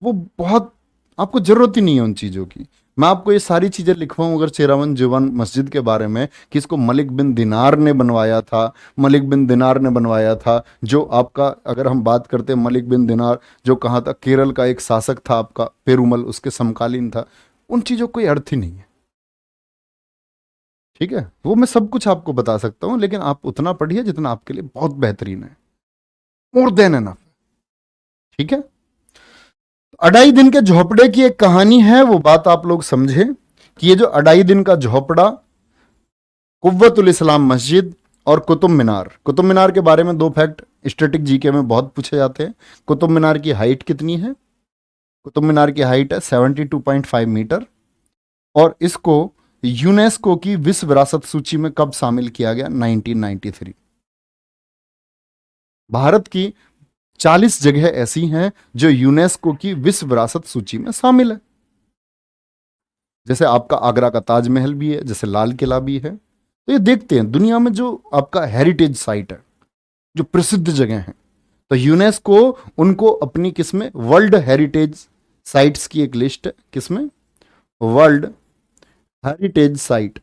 Speaker 1: वो बहुत, आपको जरूरत ही नहीं है उन चीज़ों की। मैं आपको ये सारी चीज़ें लिखवाऊं अगर चेरामन जुमा मस्जिद के बारे में, कि इसको मलिक बिन दिनार ने बनवाया था। मलिक बिन दिनार ने बनवाया था, जो आपका, अगर हम बात करते हैं मलिक बिन दिनार, जो कहाँ था, केरल का एक शासक था आपका पेरुमल, उसके समकालीन था। उन चीज़ों का कोई अर्थ ही नहीं है, ठीक है। वो मैं सब कुछ आपको बता सकता हूँ, लेकिन आप उतना पढ़िए जितना आपके लिए बहुत बेहतरीन है, मोर देन एनफ, ठीक है। अढ़ाई दिन के झोपड़े की एक कहानी है, वो बात आप लोग समझे कि ये जो अढ़ाई दिन का झोपड़ा, कुव्वतुल इस्लाम मस्जिद और कुतुब मीनार। कुतुब मीनार के बारे में दो फैक्ट स्टैटिक जीके में बहुत पूछे जाते हैं। कुतुब मीनार की हाइट कितनी है? कुतुब मीनार की हाइट है 72.5 मीटर। और इसको यूनेस्को की विश्व विरासत सूची में कब शामिल किया गया? 1993। भारत की 40 जगह ऐसी हैं जो यूनेस्को की विश्व विरासत सूची में शामिल है। जैसे आपका आगरा का ताजमहल भी है, जैसे लाल किला भी है। तो ये देखते हैं दुनिया में जो आपका हेरिटेज साइट है, जो प्रसिद्ध जगह है, तो यूनेस्को उनको अपनी किसमें, वर्ल्ड हेरिटेज साइट्स की एक लिस्ट है। किसमें? World heritage site,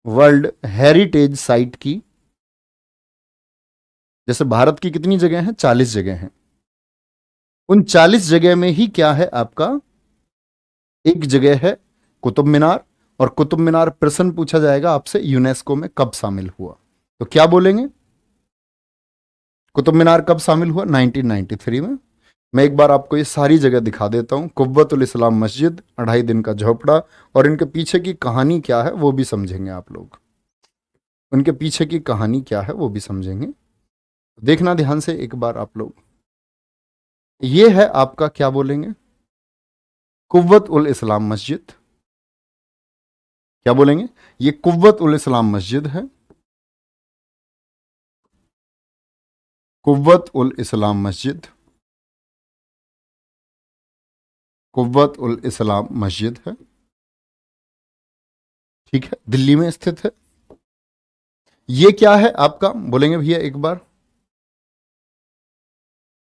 Speaker 1: world heritage site की। जैसे भारत की कितनी जगह हैं? 40 जगह हैं। उन 40 जगह में ही क्या है आपका, एक जगह है कुतुब मीनार। और कुतुब मीनार प्रश्न पूछा जाएगा आपसे, यूनेस्को में कब शामिल हुआ? तो क्या बोलेंगे? कुतुब मीनार कब शामिल हुआ? 1993 में। मैं एक बार आपको ये सारी जगह दिखा देता हूं। कुव्वतुल इस्लाम मस्जिद, अढ़ाई दिन का झोपड़ा, और इनके पीछे की कहानी क्या है वो भी समझेंगे आप लोग। उनके पीछे की कहानी क्या है वो भी समझेंगे। देखना ध्यान से एक बार आप लोग। ये है आपका, क्या बोलेंगे, कुव्वत उल इस्लाम मस्जिद। क्या बोलेंगे? ये कुव्वत उल इस्लाम मस्जिद है। कुव्वत उल इस्लाम मस्जिद, कुव्वत उल इस्लाम मस्जिद है, ठीक है, दिल्ली में स्थित है। ये क्या है आपका, बोलेंगे भैया एक बार?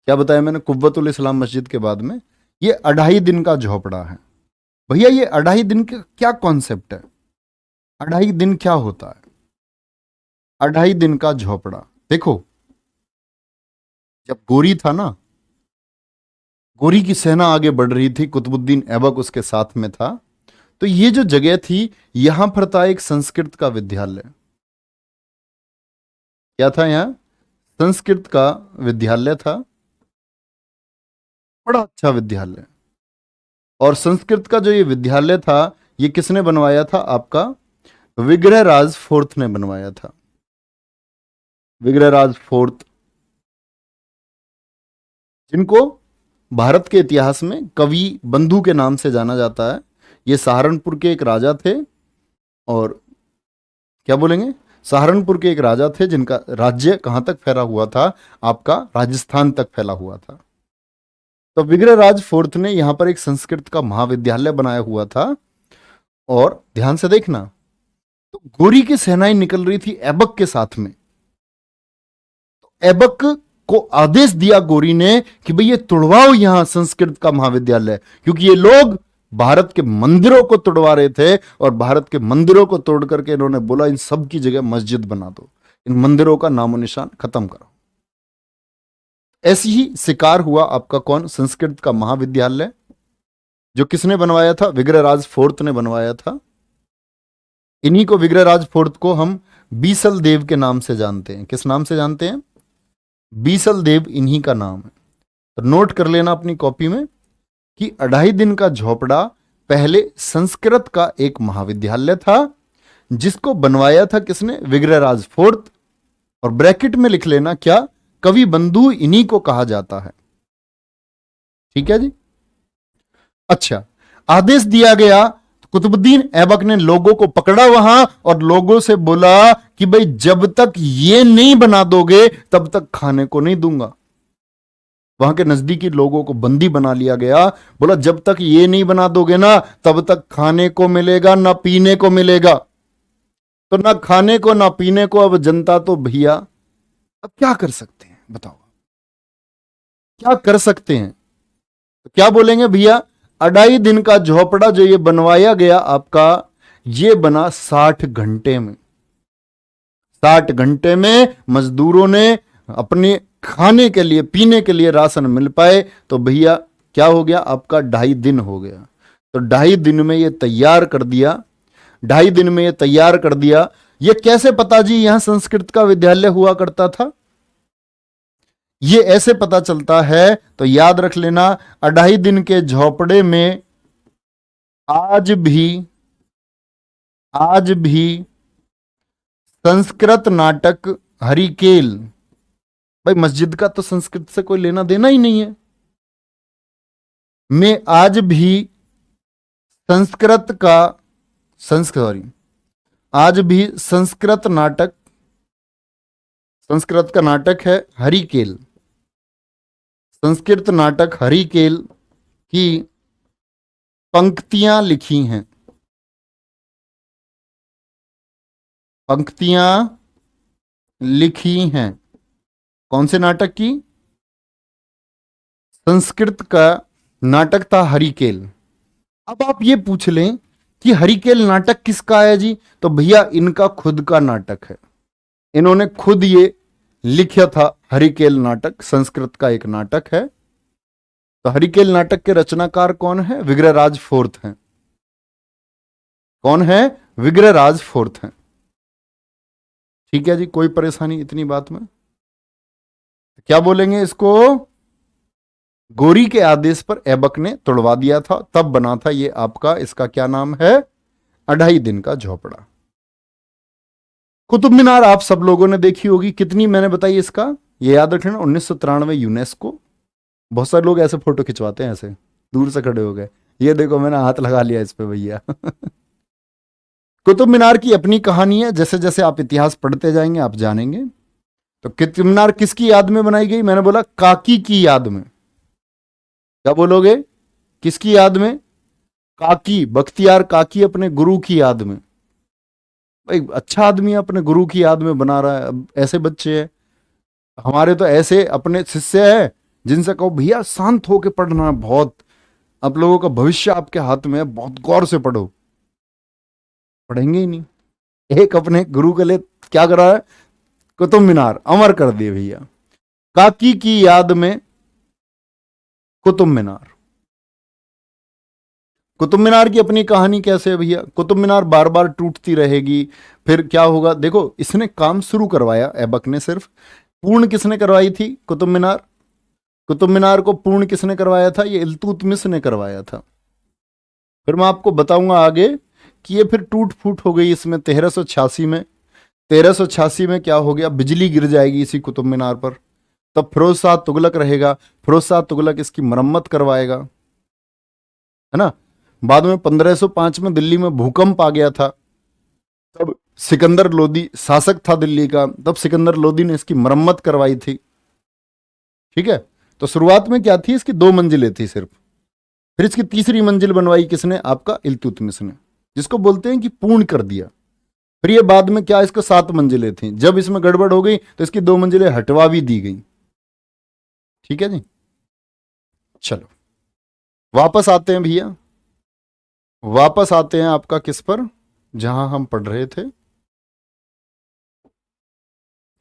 Speaker 1: क्या बताया मैंने कुव्वत उल इस्लाम मस्जिद के बाद में? ये अढ़ाई दिन का झोपड़ा है। भैया ये अढ़ाई दिन का क्या कॉन्सेप्ट है? अढ़ाई दिन क्या होता है? अढ़ाई दिन का झोपड़ा, देखो, जब गोरी था ना, गोरी की सेना आगे बढ़ रही थी, कुतुबुद्दीन ऐबक उसके साथ में था, तो ये जो जगह थी, यहां पर था एक संस्कृत का विद्यालय। क्या था यहां? संस्कृत का विद्यालय था, बड़ा अच्छा विद्यालय। और संस्कृत का जो ये विद्यालय था, ये किसने बनवाया था? आपका विग्रहराज फोर्थ ने बनवाया था। विग्रहराज फोर्थ, जिनको भारत के इतिहास में कवि बंधु के नाम से जाना जाता है। ये सहारनपुर के एक राजा थे। और क्या बोलेंगे, सहारनपुर के एक राजा थे जिनका राज्य कहां तक फैला हुआ था? आपका राजस्थान तक फैला हुआ था। तो विग्रहराज फोर्थ ने यहां पर एक संस्कृत का महाविद्यालय बनाया हुआ था। और ध्यान से देखना, तो गोरी की सेनाएं निकल रही थी ऐबक के साथ में। ऐबक को आदेश दिया गोरी ने कि भाई ये तुड़वाओ यहां संस्कृत का महाविद्यालय, क्योंकि ये लोग भारत के मंदिरों को तोड़वा रहे थे और भारत के मंदिरों को तोड़ करके इन्होंने बोला इन सब की जगह मस्जिद बना दो, इन मंदिरों का नामो निशान खत्म करो। ऐसी ही शिकार हुआ आपका कौन, संस्कृत का महाविद्यालय, जो किसने बनवाया था, विग्रहराज फोर्थ ने बनवाया था। इन्हीं को, विग्रहराज फोर्थ को हम बीसल देव के नाम से जानते हैं। किस नाम से जानते हैं? बीसल देव इन्हीं का नाम है। तो नोट कर लेना अपनी कॉपी में कि 2.5 दिन का झोपड़ा पहले संस्कृत का एक महाविद्यालय था, जिसको बनवाया था किसने, विग्रहराज फोर्थ। और ब्रैकेट में लिख लेना क्या, कवि बंधु इन्हीं को कहा जाता है। ठीक है जी। अच्छा, आदेश दिया गया, कुतुबुद्दीन ऐबक ने लोगों को पकड़ा वहां और लोगों से बोला कि भाई जब तक ये नहीं बना दोगे तब तक खाने को नहीं दूंगा। वहां के नजदीकी लोगों को बंदी बना लिया गया, बोला जब तक ये नहीं बना दोगे ना तब तक खाने को मिलेगा ना पीने को मिलेगा। तो ना खाने को ना पीने को, अब जनता तो भैया अब क्या कर सकते हैं बताओ, क्या कर सकते हैं? तो क्या बोलेंगे भैया, 2.5 दिन का झोपड़ा जो ये बनवाया गया आपका, ये बना 60 घंटे में। 60 घंटे में मजदूरों ने अपने खाने के लिए पीने के लिए राशन मिल पाए, तो भैया क्या हो गया आपका, 2.5 दिन हो गया। तो 2.5 दिन में ये तैयार कर दिया, 2.5 दिन में ये तैयार कर दिया। ये कैसे पता जी यहां संस्कृत का विद्यालय हुआ करता था? ये ऐसे पता चलता है, तो याद रख लेना, 2.5 दिन के झोपड़े में आज भी संस्कृत नाटक हरिकेल, भाई मस्जिद का तो संस्कृत से कोई लेना देना ही नहीं है, में आज भी आज भी संस्कृत का नाटक है हरिकेल, संस्कृत नाटक हरिकेल की पंक्तियां लिखी हैं, पंक्तियां लिखी हैं। कौन से नाटक की? संस्कृत का नाटक था हरिकेल। अब आप ये पूछ लें कि हरिकेल नाटक किसका है जी, तो भैया इनका खुद का नाटक है, इन्होंने खुद ये लिखा था। हरिकेल नाटक संस्कृत का एक नाटक है। तो हरिकेल नाटक के रचनाकार कौन है? विग्रहराज फोर्थ हैं। कौन है? विग्रहराज फोर्थ हैं। ठीक है जी, कोई परेशानी इतनी बात में? क्या बोलेंगे इसको? गोरी के आदेश पर ऐबक ने तोड़वा दिया था, तब बना था ये आपका, इसका क्या नाम है, 2.5 दिन का झोपड़ा। कुतुब मीनार आप सब लोगों ने देखी होगी, कितनी मैंने बताई इसका, ये याद रखना 1993 यूनेस्को। बहुत सारे लोग ऐसे फोटो खिंचवाते हैं, ऐसे दूर से खड़े हो गए, ये देखो मैंने हाथ लगा लिया इस पे भैया। कुतुब मीनार की अपनी कहानी है, जैसे जैसे आप इतिहास पढ़ते जाएंगे आप जानेंगे। तो कुतुब मीनार किसकी याद में बनाई गई? मैंने बोला काकी की याद में। क्या बोलोगे? किसकी याद में? काकी, बख्तियार काकी अपने गुरु की याद में। भाई अच्छा आदमी अपने गुरु की याद में बना रहा है। अब ऐसे बच्चे हैं हमारे, तो ऐसे अपने शिष्य है जिनसे कहो भैया शांत होके पढ़ना, बहुत आप लोगों का भविष्य आपके हाथ में है, बहुत गौर से पढ़ो, पढ़ेंगे ही नहीं। एक अपने गुरु के लिए क्या करा है, कुतुब मीनार अमर कर दिए भैया। काकी की याद में कुतुब मीनार। कुतुब मीनार की अपनी कहानी कैसे है भैया? कुतुब मीनार बार बार टूटती रहेगी, फिर क्या होगा? देखो इसने काम शुरू करवाया ऐबक ने, सिर्फ पूर्ण किसने करवाई थी कुतुब मीनार? कुतुब मीनार को पूर्ण किसने करवाया था? ये इल्तुतमिश ने करवाया था। फिर मैं आपको बताऊंगा आगे कि ये फिर टूट फूट हो गई इसमें 1386 में। 1386 में क्या हो गया, बिजली गिर जाएगी इसी कुतुब मीनार पर, तब फिरोज शाह तुगलक रहेगा, फिरोज शाह तुगलक इसकी मरम्मत करवाएगा, है ना। बाद में 1505 में दिल्ली में भूकंप आ गया था, तब सिकंदर लोदी शासक था दिल्ली का, तब सिकंदर लोदी ने इसकी मरम्मत करवाई थी। ठीक है, तो शुरुआत में क्या थी, इसकी 2 मंजिलें थी सिर्फ, फिर इसकी तीसरी मंजिल बनवाई किसने? आपका इल्तुतमिश ने, जिसको बोलते हैं कि पूर्ण कर दिया। फिर ये बाद में क्या, इसको 7 मंजिलें थी, जब इसमें गड़बड़ हो गई तो इसकी 2 मंजिलें हटवा भी दी गई। ठीक है जी, चलो वापस आते हैं भैया, वापस आते हैं आपका किस पर, जहां हम पढ़ रहे थे,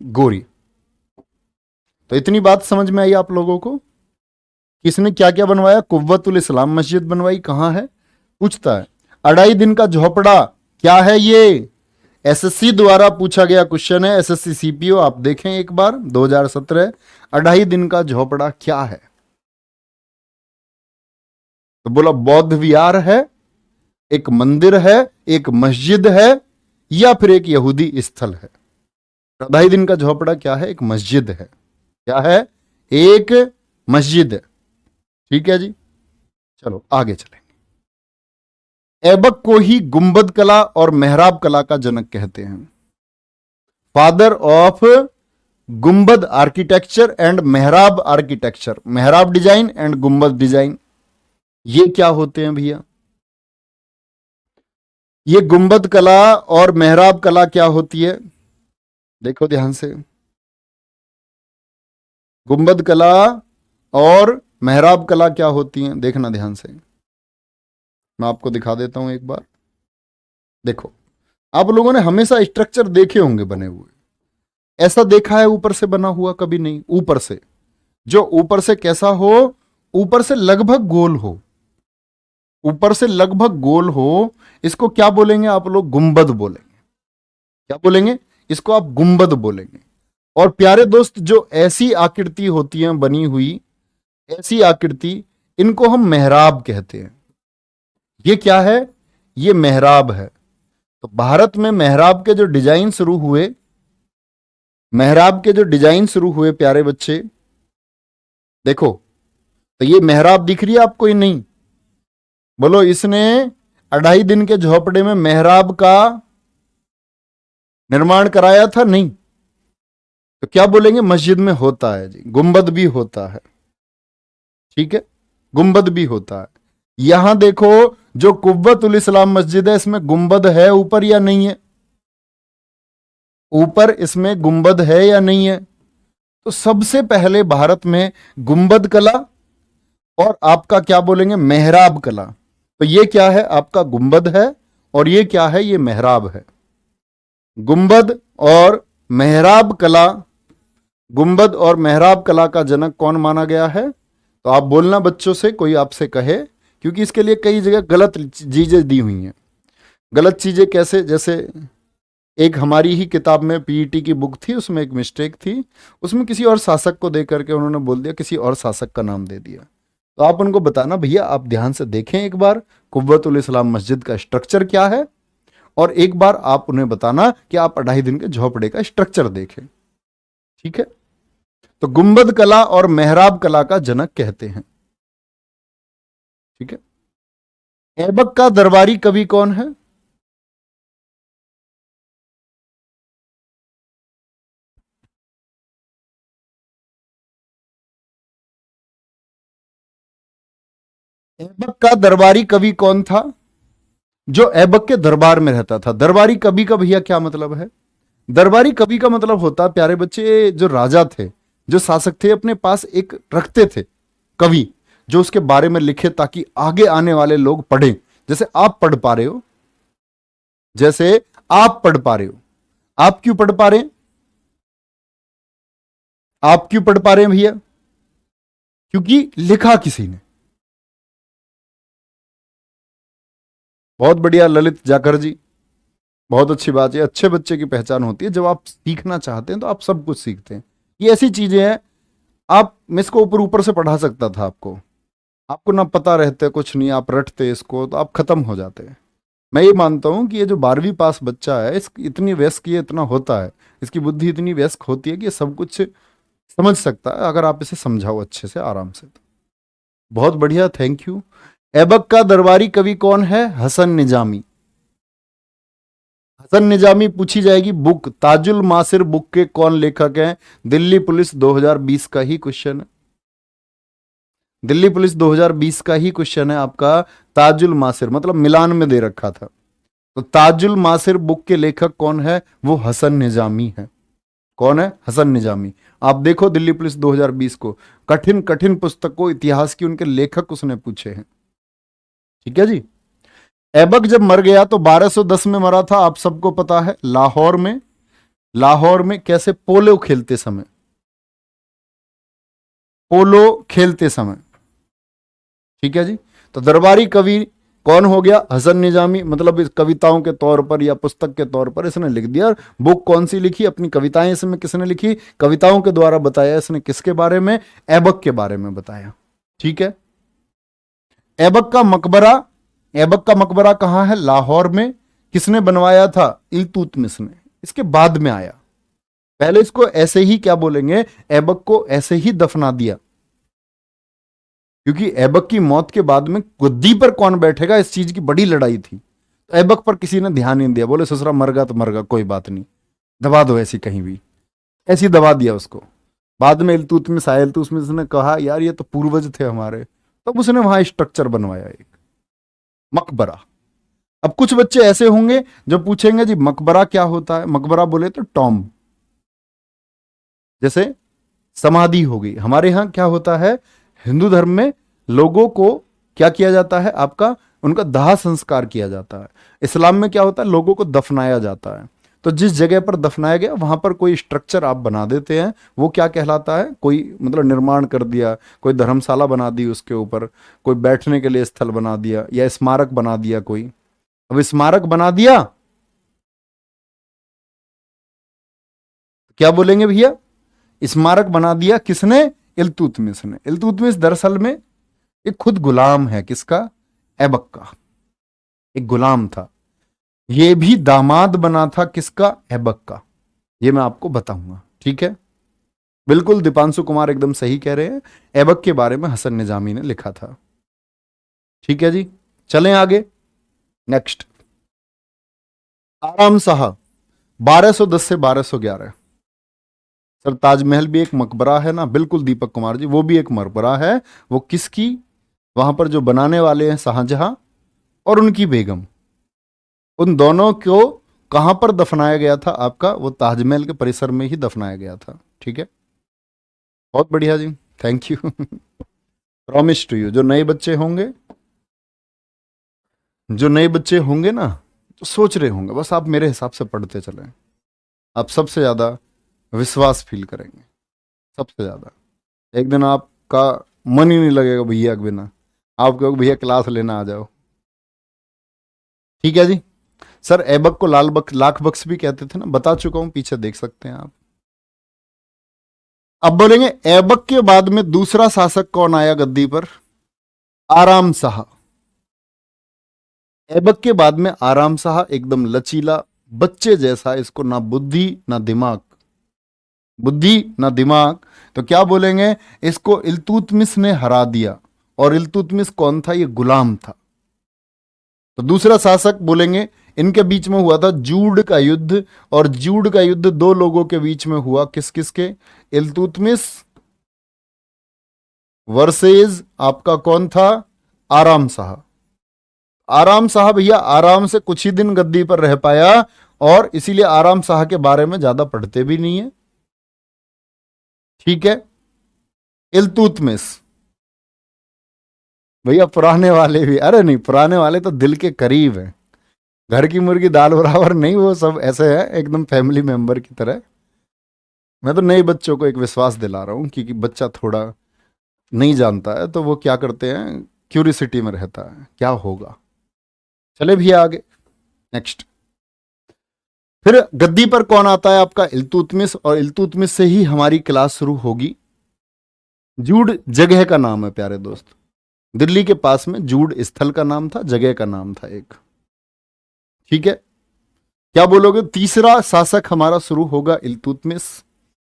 Speaker 1: गोरी। तो इतनी बात समझ में आई आप लोगों को, किसने क्या क्या बनवाया? कुव्वतुल इस्लाम मस्जिद बनवाई। कहां है? पूछता है 2.5 दिन का झोपड़ा क्या है ये? एसएससी द्वारा पूछा गया क्वेश्चन है, एसएससी सीपीओ, आप देखें एक बार 2017। 2.5 दिन का झोपड़ा क्या है? तो बोला बौद्ध विहार है, एक मंदिर है, एक मस्जिद है, या फिर एक यहूदी स्थल है। 2.5 दिन का झोपड़ा क्या है? एक मस्जिद है। क्या है? एक मस्जिद है। ठीक है जी, चलो आगे चलेंगे। ऐबक को ही गुंबद कला और मेहराब कला का जनक कहते हैं। फादर ऑफ गुंबद आर्किटेक्चर एंड मेहराब आर्किटेक्चर, मेहराब डिजाइन एंड गुंबद डिजाइन, ये क्या होते हैं भैया? ये गुंबद कला और मेहराब कला क्या होती है? देखो ध्यान से, गुंबद कला और मेहराब कला क्या होती हैं, देखना ध्यान से। मैं आपको दिखा देता हूं एक बार। देखो, आप लोगों ने हमेशा स्ट्रक्चर देखे होंगे बने हुए, ऐसा देखा है ऊपर से बना हुआ? कभी नहीं। ऊपर से, जो ऊपर से कैसा हो? ऊपर से लगभग गोल हो, ऊपर से लगभग गोल हो, इसको क्या बोलेंगे आप लोग? गुंबद बोलेंगे। क्या बोलेंगे? इसको आप गुंबद बोलेंगे। और प्यारे दोस्त, जो ऐसी आकृति होती है बनी हुई, ऐसी आकृति, इनको हम मेहराब कहते हैं। ये क्या है? ये मेहराब है। तो भारत में मेहराब के जो डिजाइन शुरू हुए, मेहराब के जो डिजाइन शुरू हुए प्यारे बच्चे, देखो, तो ये मेहराब दिख रही है आपको? ही नहीं? बोलो, इसने 2.5 दिन के झोपड़े में मेहराब का निर्माण कराया था? नहीं। तो क्या बोलेंगे? मस्जिद में होता है जी, गुंबद भी होता है। ठीक है, गुंबद भी होता है। यहां देखो, जो कुव्वतुल इस्लाम मस्जिद है, इसमें गुंबद है ऊपर या नहीं है? ऊपर इसमें गुंबद है या नहीं है? तो सबसे पहले भारत में गुंबद कला और आपका क्या बोलेंगे? मेहराब कला। तो ये क्या है? आपका गुंबद है, और ये क्या है? ये मेहराब है। गुंबद और मेहराब कला, गुंबद और मेहराब कला का जनक कौन माना गया है? तो आप बोलना बच्चों से, कोई आपसे कहे, क्योंकि इसके लिए कई जगह गलत चीजें दी हुई हैं। गलत चीजें कैसे? जैसे एक हमारी ही किताब में पीईटी की बुक थी, उसमें एक मिस्टेक थी, उसमें किसी और शासक को दे करके उन्होंने बोल दिया, किसी और शासक का नाम दे दिया। तो आप उनको बताना, भैया आप ध्यान से देखें एक बार कुव्वतुल इस्लाम मस्जिद का स्ट्रक्चर क्या है, और एक बार आप उन्हें बताना कि आप 2.5 दिन के झोपड़े का स्ट्रक्चर देखें। ठीक है, तो गुंबद कला और मेहराब कला का जनक कहते हैं। ठीक है, ऐबक का दरबारी कवि कौन है? ऐबक का दरबारी कवि कौन था? जो ऐबक के दरबार में रहता था। दरबारी कवि का भैया क्या मतलब है? दरबारी कवि का मतलब होता, प्यारे बच्चे, जो राजा थे, जो शासक थे, अपने पास एक रखते थे कवि, जो उसके बारे में लिखे, ताकि आगे आने वाले लोग पढ़ें। जैसे आप पढ़ पा रहे हो, जैसे आप पढ़ पा रहे हो। आप क्यों पढ़ पा रहे हैं? आप क्यों पढ़ पा रहे हैं भैया? क्योंकि लिखा किसी ने। बहुत बढ़िया ललित जाकर जी, बहुत अच्छी बात है। अच्छे बच्चे की पहचान होती है जब आप सीखना चाहते हैं तो आप सब कुछ सीखते हैं। ये ऐसी चीजें हैं, आप, मैं इसको ऊपर ऊपर से पढ़ा सकता था आपको, आपको ना पता रहते कुछ नहीं, आप रटते इसको तो आप खत्म हो जाते हैं। मैं ये मानता हूं कि ये जो 12वीं पास बच्चा है, इस इतनी व्यस्क, ये इतना होता है, इसकी बुद्धि इतनी व्यस्क होती है कि ये सब कुछ समझ सकता है, अगर आप इसे समझाओ अच्छे से, आराम से। तो बहुत बढ़िया, थैंक यू। ऐबक का दरबारी कवि कौन है? हसन निजामी। हसन निजामी पूछी जाएगी बुक, ताजुल मासिर बुक के कौन लेखक हैं? दिल्ली पुलिस 2020 का ही क्वेश्चन है। दिल्ली पुलिस 2020 का ही क्वेश्चन है आपका। ताजुल मासिर मतलब मिलान में दे रखा था। तो ताजुल मासिर बुक के लेखक कौन है? वो हसन निजामी है। कौन है? हसन निजामी। आप देखो दिल्ली पुलिस 2020 को, कठिन कठिन पुस्तकों इतिहास की उनके लेखक उसने पूछे हैं। ठीक है जी। ऐबक जब मर गया तो 1210 में मरा था, आप सबको पता है, लाहौर में। लाहौर में कैसे? पोलो खेलते समय, पोलो खेलते समय। ठीक है जी। तो दरबारी कवि कौन हो गया? हसन निजामी। मतलब इस कविताओं के तौर पर या पुस्तक के तौर पर इसने लिख दिया। बुक कौन सी लिखी? अपनी कविताएं इसमें किसने लिखी? कविताओं के द्वारा बताया इसने किसके बारे में? ऐबक के बारे में बताया। ठीक है। ऐबक का मकबरा, ऐबक का मकबरा कहां है? लाहौर में। किसने बनवाया था? इल्तुतमिश ने। इसके बाद में आया। पहले इसको ऐसे ही क्या बोलेंगे, ऐबक को ऐसे ही दफना दिया, क्योंकि ऐबक की मौत के बाद में गद्दी पर कौन बैठेगा इस चीज की बड़ी लड़ाई थी। तो ऐबक पर किसी ने ध्यान नहीं दिया, बोले ससुरा मर गया तो मर गया, कोई बात नहीं, दबा दो ऐसी कहीं भी, ऐसी दबा दिया उसको। बाद में इल्तुतमिश आया, इल्तुतमिश ने कहा यार ये तो पूर्वज थे हमारे, तब उसने वहां स्ट्रक्चर बनवाया एक मकबरा। अब कुछ बच्चे ऐसे होंगे जो पूछेंगे जी मकबरा क्या होता है? मकबरा बोले तो टॉम्ब, जैसे समाधि हो गई। हमारे यहां क्या होता है, हिंदू धर्म में लोगों को क्या किया जाता है? आपका उनका दाह संस्कार किया जाता है। इस्लाम में क्या होता है? लोगों को दफनाया जाता है। तो जिस जगह पर दफनाया गया वहां पर कोई स्ट्रक्चर आप बना देते हैं, वो क्या कहलाता है? कोई मतलब निर्माण कर दिया, कोई धर्मशाला बना दी उसके ऊपर, कोई बैठने के लिए स्थल बना दिया, या स्मारक बना दिया कोई। अब स्मारक बना दिया, क्या बोलेंगे भैया? स्मारक बना दिया किसने? इल्तुतमिश ने। इल्तुतमिश दरअसल में एक खुद गुलाम है, किसका? ऐबक का, एक गुलाम था। ये भी दामाद बना था किसका? ऐबक का। ये मैं आपको बताऊंगा। ठीक है। बिल्कुल दीपांशु कुमार एकदम सही कह रहे हैं, ऐबक के बारे में हसन निजामी ने लिखा था। ठीक है जी। चलें आगे। नेक्स्ट, आराम शाह 1210 से 1211। सर ताजमहल भी एक मकबरा है ना? बिल्कुल दीपक कुमार जी, वो भी एक मकबरा है। वो किसकी? वहां पर जो बनाने वाले हैं शाहजहां और उनकी बेगम, उन दोनों को कहां पर दफनाया गया था आपका? वो ताजमहल के परिसर में ही दफनाया गया था। ठीक है, बहुत बढ़िया जी, thank you. Promise to you, जो नए बच्चे होंगे, जो नए बच्चे होंगे ना, तो सोच रहे होंगे, बस आप मेरे हिसाब से पढ़ते चलें, आप सबसे ज्यादा विश्वास फील करेंगे, सबसे ज्यादा। एक दिन आपका मन ही नहीं लगेगा भैया के बिना, आप कहोगे भैया क्लास लेना आ जाओ। ठीक है जी। सर ऐबक को लाख बख्श भी कहते थे ना, बता चुका हूं, पीछे देख सकते हैं आप। अब बोलेंगे ऐबक के बाद में दूसरा शासक कौन आया गद्दी पर? आराम शाह। ऐबक के बाद में आराम शाह, एकदम लचीला बच्चे जैसा, इसको ना बुद्धि ना दिमाग, बुद्धि ना दिमाग। तो क्या बोलेंगे, इसको इल्तुतमिश ने हरा दिया। और इल्तुतमिश कौन था? ये गुलाम था। तो दूसरा शासक बोलेंगे, इनके बीच में हुआ था जूड का युद्ध, और जूड का युद्ध दो लोगों के बीच में हुआ, किस किस के? इल्तुतमिश वर्सेस आपका कौन था? आराम शाह। आराम शाह भैया आराम से कुछ ही दिन गद्दी पर रह पाया, और इसीलिए आराम शाह के बारे में ज्यादा पढ़ते भी नहीं है। ठीक है। इल्तुतमिश भैया पुराने वाले भी, अरे नहीं, पुराने वाले तो दिल के करीब हैं, घर की मुर्गी दाल बराबर नहीं, वो सब ऐसे है एकदम फैमिली मेंबर की तरह। मैं तो नए बच्चों को एक विश्वास दिला रहा हूं, क्योंकि बच्चा थोड़ा नहीं जानता है, तो वो क्या करते हैं, क्यूरियोसिटी में रहता है क्या होगा। चले भैया आगे, नेक्स्ट। फिर गद्दी पर कौन आता है आपका? इल्तुतमिश, और इल्तुतमिश से ही हमारी क्लास शुरू होगी। जूड जगह का नाम है प्यारे दोस्त, दिल्ली के पास में जूड स्थल का नाम था, जगह का नाम था एक। ठीक है, क्या बोलोगे? तीसरा शासक हमारा शुरू होगा इल्तुतमिश।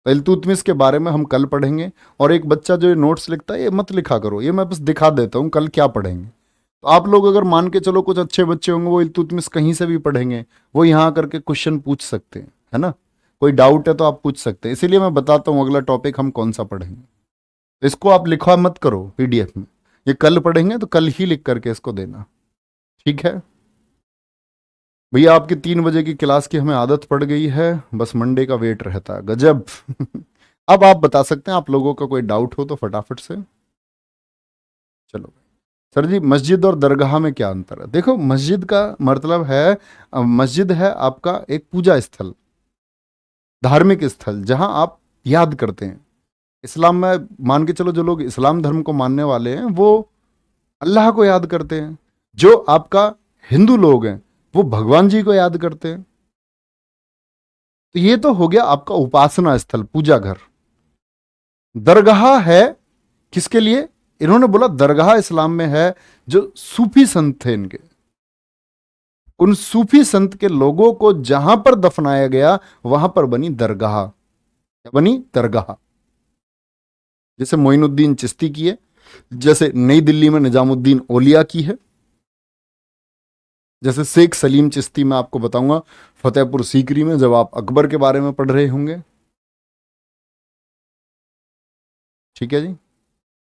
Speaker 1: तो इल्तुतमिश के बारे में हम कल पढ़ेंगे। और एक बच्चा जो ये नोट्स लिखता है, ये मत लिखा करो, ये मैं बस दिखा देता हूं कल क्या पढ़ेंगे। तो आप लोग अगर मान के चलो कुछ अच्छे बच्चे होंगे, वो इल्तुतमिश कहीं से भी पढ़ेंगे, वो यहाँ करके क्वेश्चन पूछ सकते हैं, है ना? कोई डाउट है तो आप पूछ सकते हैं, इसीलिए मैं बताता हूँ अगला टॉपिक हम कौन सा पढ़ेंगे। तो इसको आप लिखवा मत करो पीडीएफ में, ये कल पढ़ेंगे तो कल ही लिख करके इसको देना। ठीक है। भैया आपकी 3 बजे की क्लास की हमें आदत पड़ गई है, बस मंडे का वेट रहता है। गजब। अब आप बता सकते हैं, आप लोगों का कोई डाउट हो तो फटाफट से। चलो सर जी, मस्जिद और दरगाह में क्या अंतर है? देखो, मस्जिद का मतलब है, मस्जिद है आपका एक पूजा स्थल, धार्मिक स्थल, जहां आप याद करते हैं। इस्लाम में मान के चलो, जो लोग इस्लाम धर्म को मानने वाले हैं वो अल्लाह को याद करते हैं। जो आपका हिंदू लोग हैं वो भगवान जी को याद करते हैं। तो ये तो हो गया आपका उपासना स्थल, पूजा घर। दरगाह है किसके लिए? इन्होंने बोला दरगाह इस्लाम में है जो सूफी संत थे इनके, उन सूफी संत के लोगों को जहां पर दफनाया गया वहां पर बनी दरगाह। क्या बनी? दरगाह। जैसे मोइनुद्दीन चिश्ती की है, जैसे नई दिल्ली में निजामुद्दीन औलिया की है, जैसे शेख सलीम चिश्ती मैं आपको बताऊंगा फतेहपुर सीकरी में, जब आप अकबर के बारे में पढ़ रहे होंगे। ठीक है जी।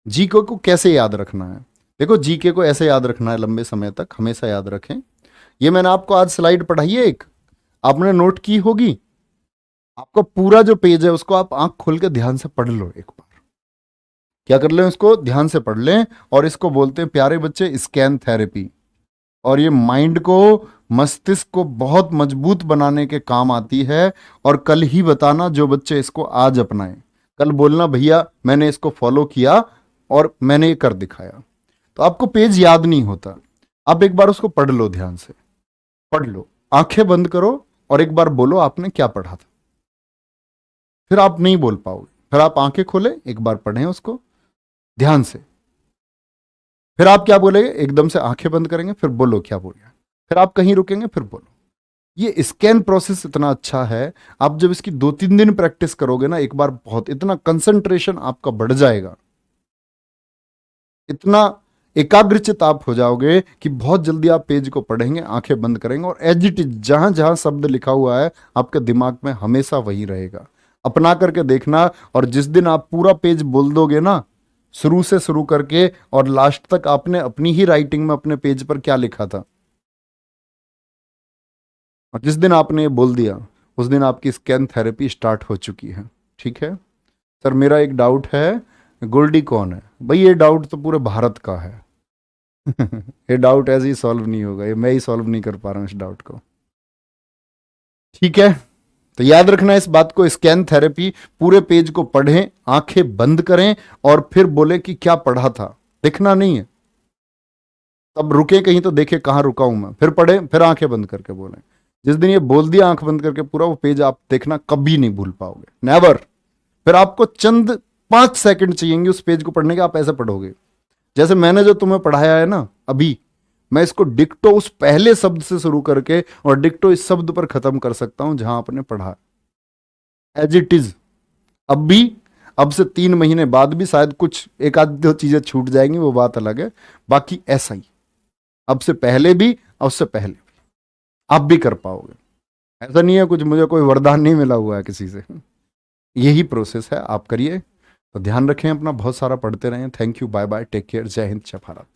Speaker 1: जीके को कैसे याद रखना है? देखो, जीके को ऐसे याद रखना है लंबे समय तक, हमेशा याद रखें। ये मैंने आपको आज स्लाइड पढ़ाई है, एक आपने नोट की होगी। आपका पूरा जो पेज है उसको आप आंख खोल के ध्यान से पढ़ लो एक बार। क्या कर लें? उसको ध्यान से पढ़ लें। और इसको बोलते हैं प्यारे बच्चे स्कैन थेरेपी। और ये माइंड को, मस्तिष्क को बहुत मजबूत बनाने के काम आती है। और कल ही बताना जो बच्चे इसको आज अपनाएं, कल बोलना भैया मैंने इसको फॉलो किया और मैंने ये कर दिखाया। तो आपको पेज याद नहीं होता, आप एक बार उसको पढ़ लो, ध्यान से पढ़ लो, आंखें बंद करो और एक बार बोलो आपने क्या पढ़ा था। फिर आप नहीं बोल पाओगे, फिर आप आंखें खोले, एक बार पढ़ें उसको ध्यान से। फिर आप क्या बोलेंगे? एकदम से आंखें बंद करेंगे, फिर बोलो क्या बोलिए, फिर आप कहीं रुकेंगे, फिर बोलो। ये स्कैन प्रोसेस इतना अच्छा है, आप जब इसकी 2-3 दिन प्रैक्टिस करोगे ना, एक बार बहुत, इतना कंसंट्रेशन आपका बढ़ जाएगा, इतना एकाग्रचित आप हो जाओगे कि बहुत जल्दी आप पेज को पढ़ेंगे, आंखें बंद करेंगे और एज इट इज जहां जहां शब्द लिखा हुआ है आपके दिमाग में हमेशा वही रहेगा। अपना करके देखना। और जिस दिन आप पूरा पेज बोल दोगे ना, शुरू से शुरू करके और लास्ट तक, आपने अपनी ही राइटिंग में अपने पेज पर क्या लिखा था, और जिस दिन आपने ये बोल दिया उस दिन आपकी स्कैन थेरेपी स्टार्ट हो चुकी है। ठीक है सर, मेरा एक डाउट है, गोल्डी कौन है? भाई ये डाउट तो पूरे भारत का है। ये डाउट ऐसे ही सॉल्व नहीं होगा, ये मैं ही सॉल्व नहीं कर पा रहा हूं इस डाउट को। ठीक है, तो याद रखना इस बात को, स्कैन थेरेपी, पूरे पेज को पढ़ें, आंखें बंद करें और फिर बोले कि क्या पढ़ा था। लिखना नहीं है, तब रुके कहीं तो देखे कहां रुका हूं मैं, फिर पढ़े, फिर आंखें बंद करके बोले। जिस दिन ये बोल दिया आंख बंद करके पूरा, वो पेज आप देखना कभी नहीं भूल पाओगे, नेवर। फिर आपको चंद 5 सेकंड चाहिएंगे उस पेज को पढ़ने के, आप ऐसे पढ़ोगे जैसे मैंने जो तुम्हें पढ़ाया है ना अभी। मैं इसको डिक्टो उस पहले शब्द से शुरू करके और डिक्टो इस शब्द पर खत्म कर सकता हूं जहां आपने पढ़ा, एज इट इज। अब भी, अब से 3 महीने बाद भी शायद कुछ एक आध दो चीजें छूट जाएंगी, वो बात अलग है। बाकी ऐसा ही, अब से पहले भी और उससे पहले भी आप भी कर पाओगे। ऐसा नहीं है कुछ मुझे कोई वरदान नहीं मिला हुआ है किसी से, यही प्रोसेस है, आप करिए। तो ध्यान रखें अपना, बहुत सारा पढ़ते रहें। Thank you, bye bye, take care, जय हिंद, जय भारत।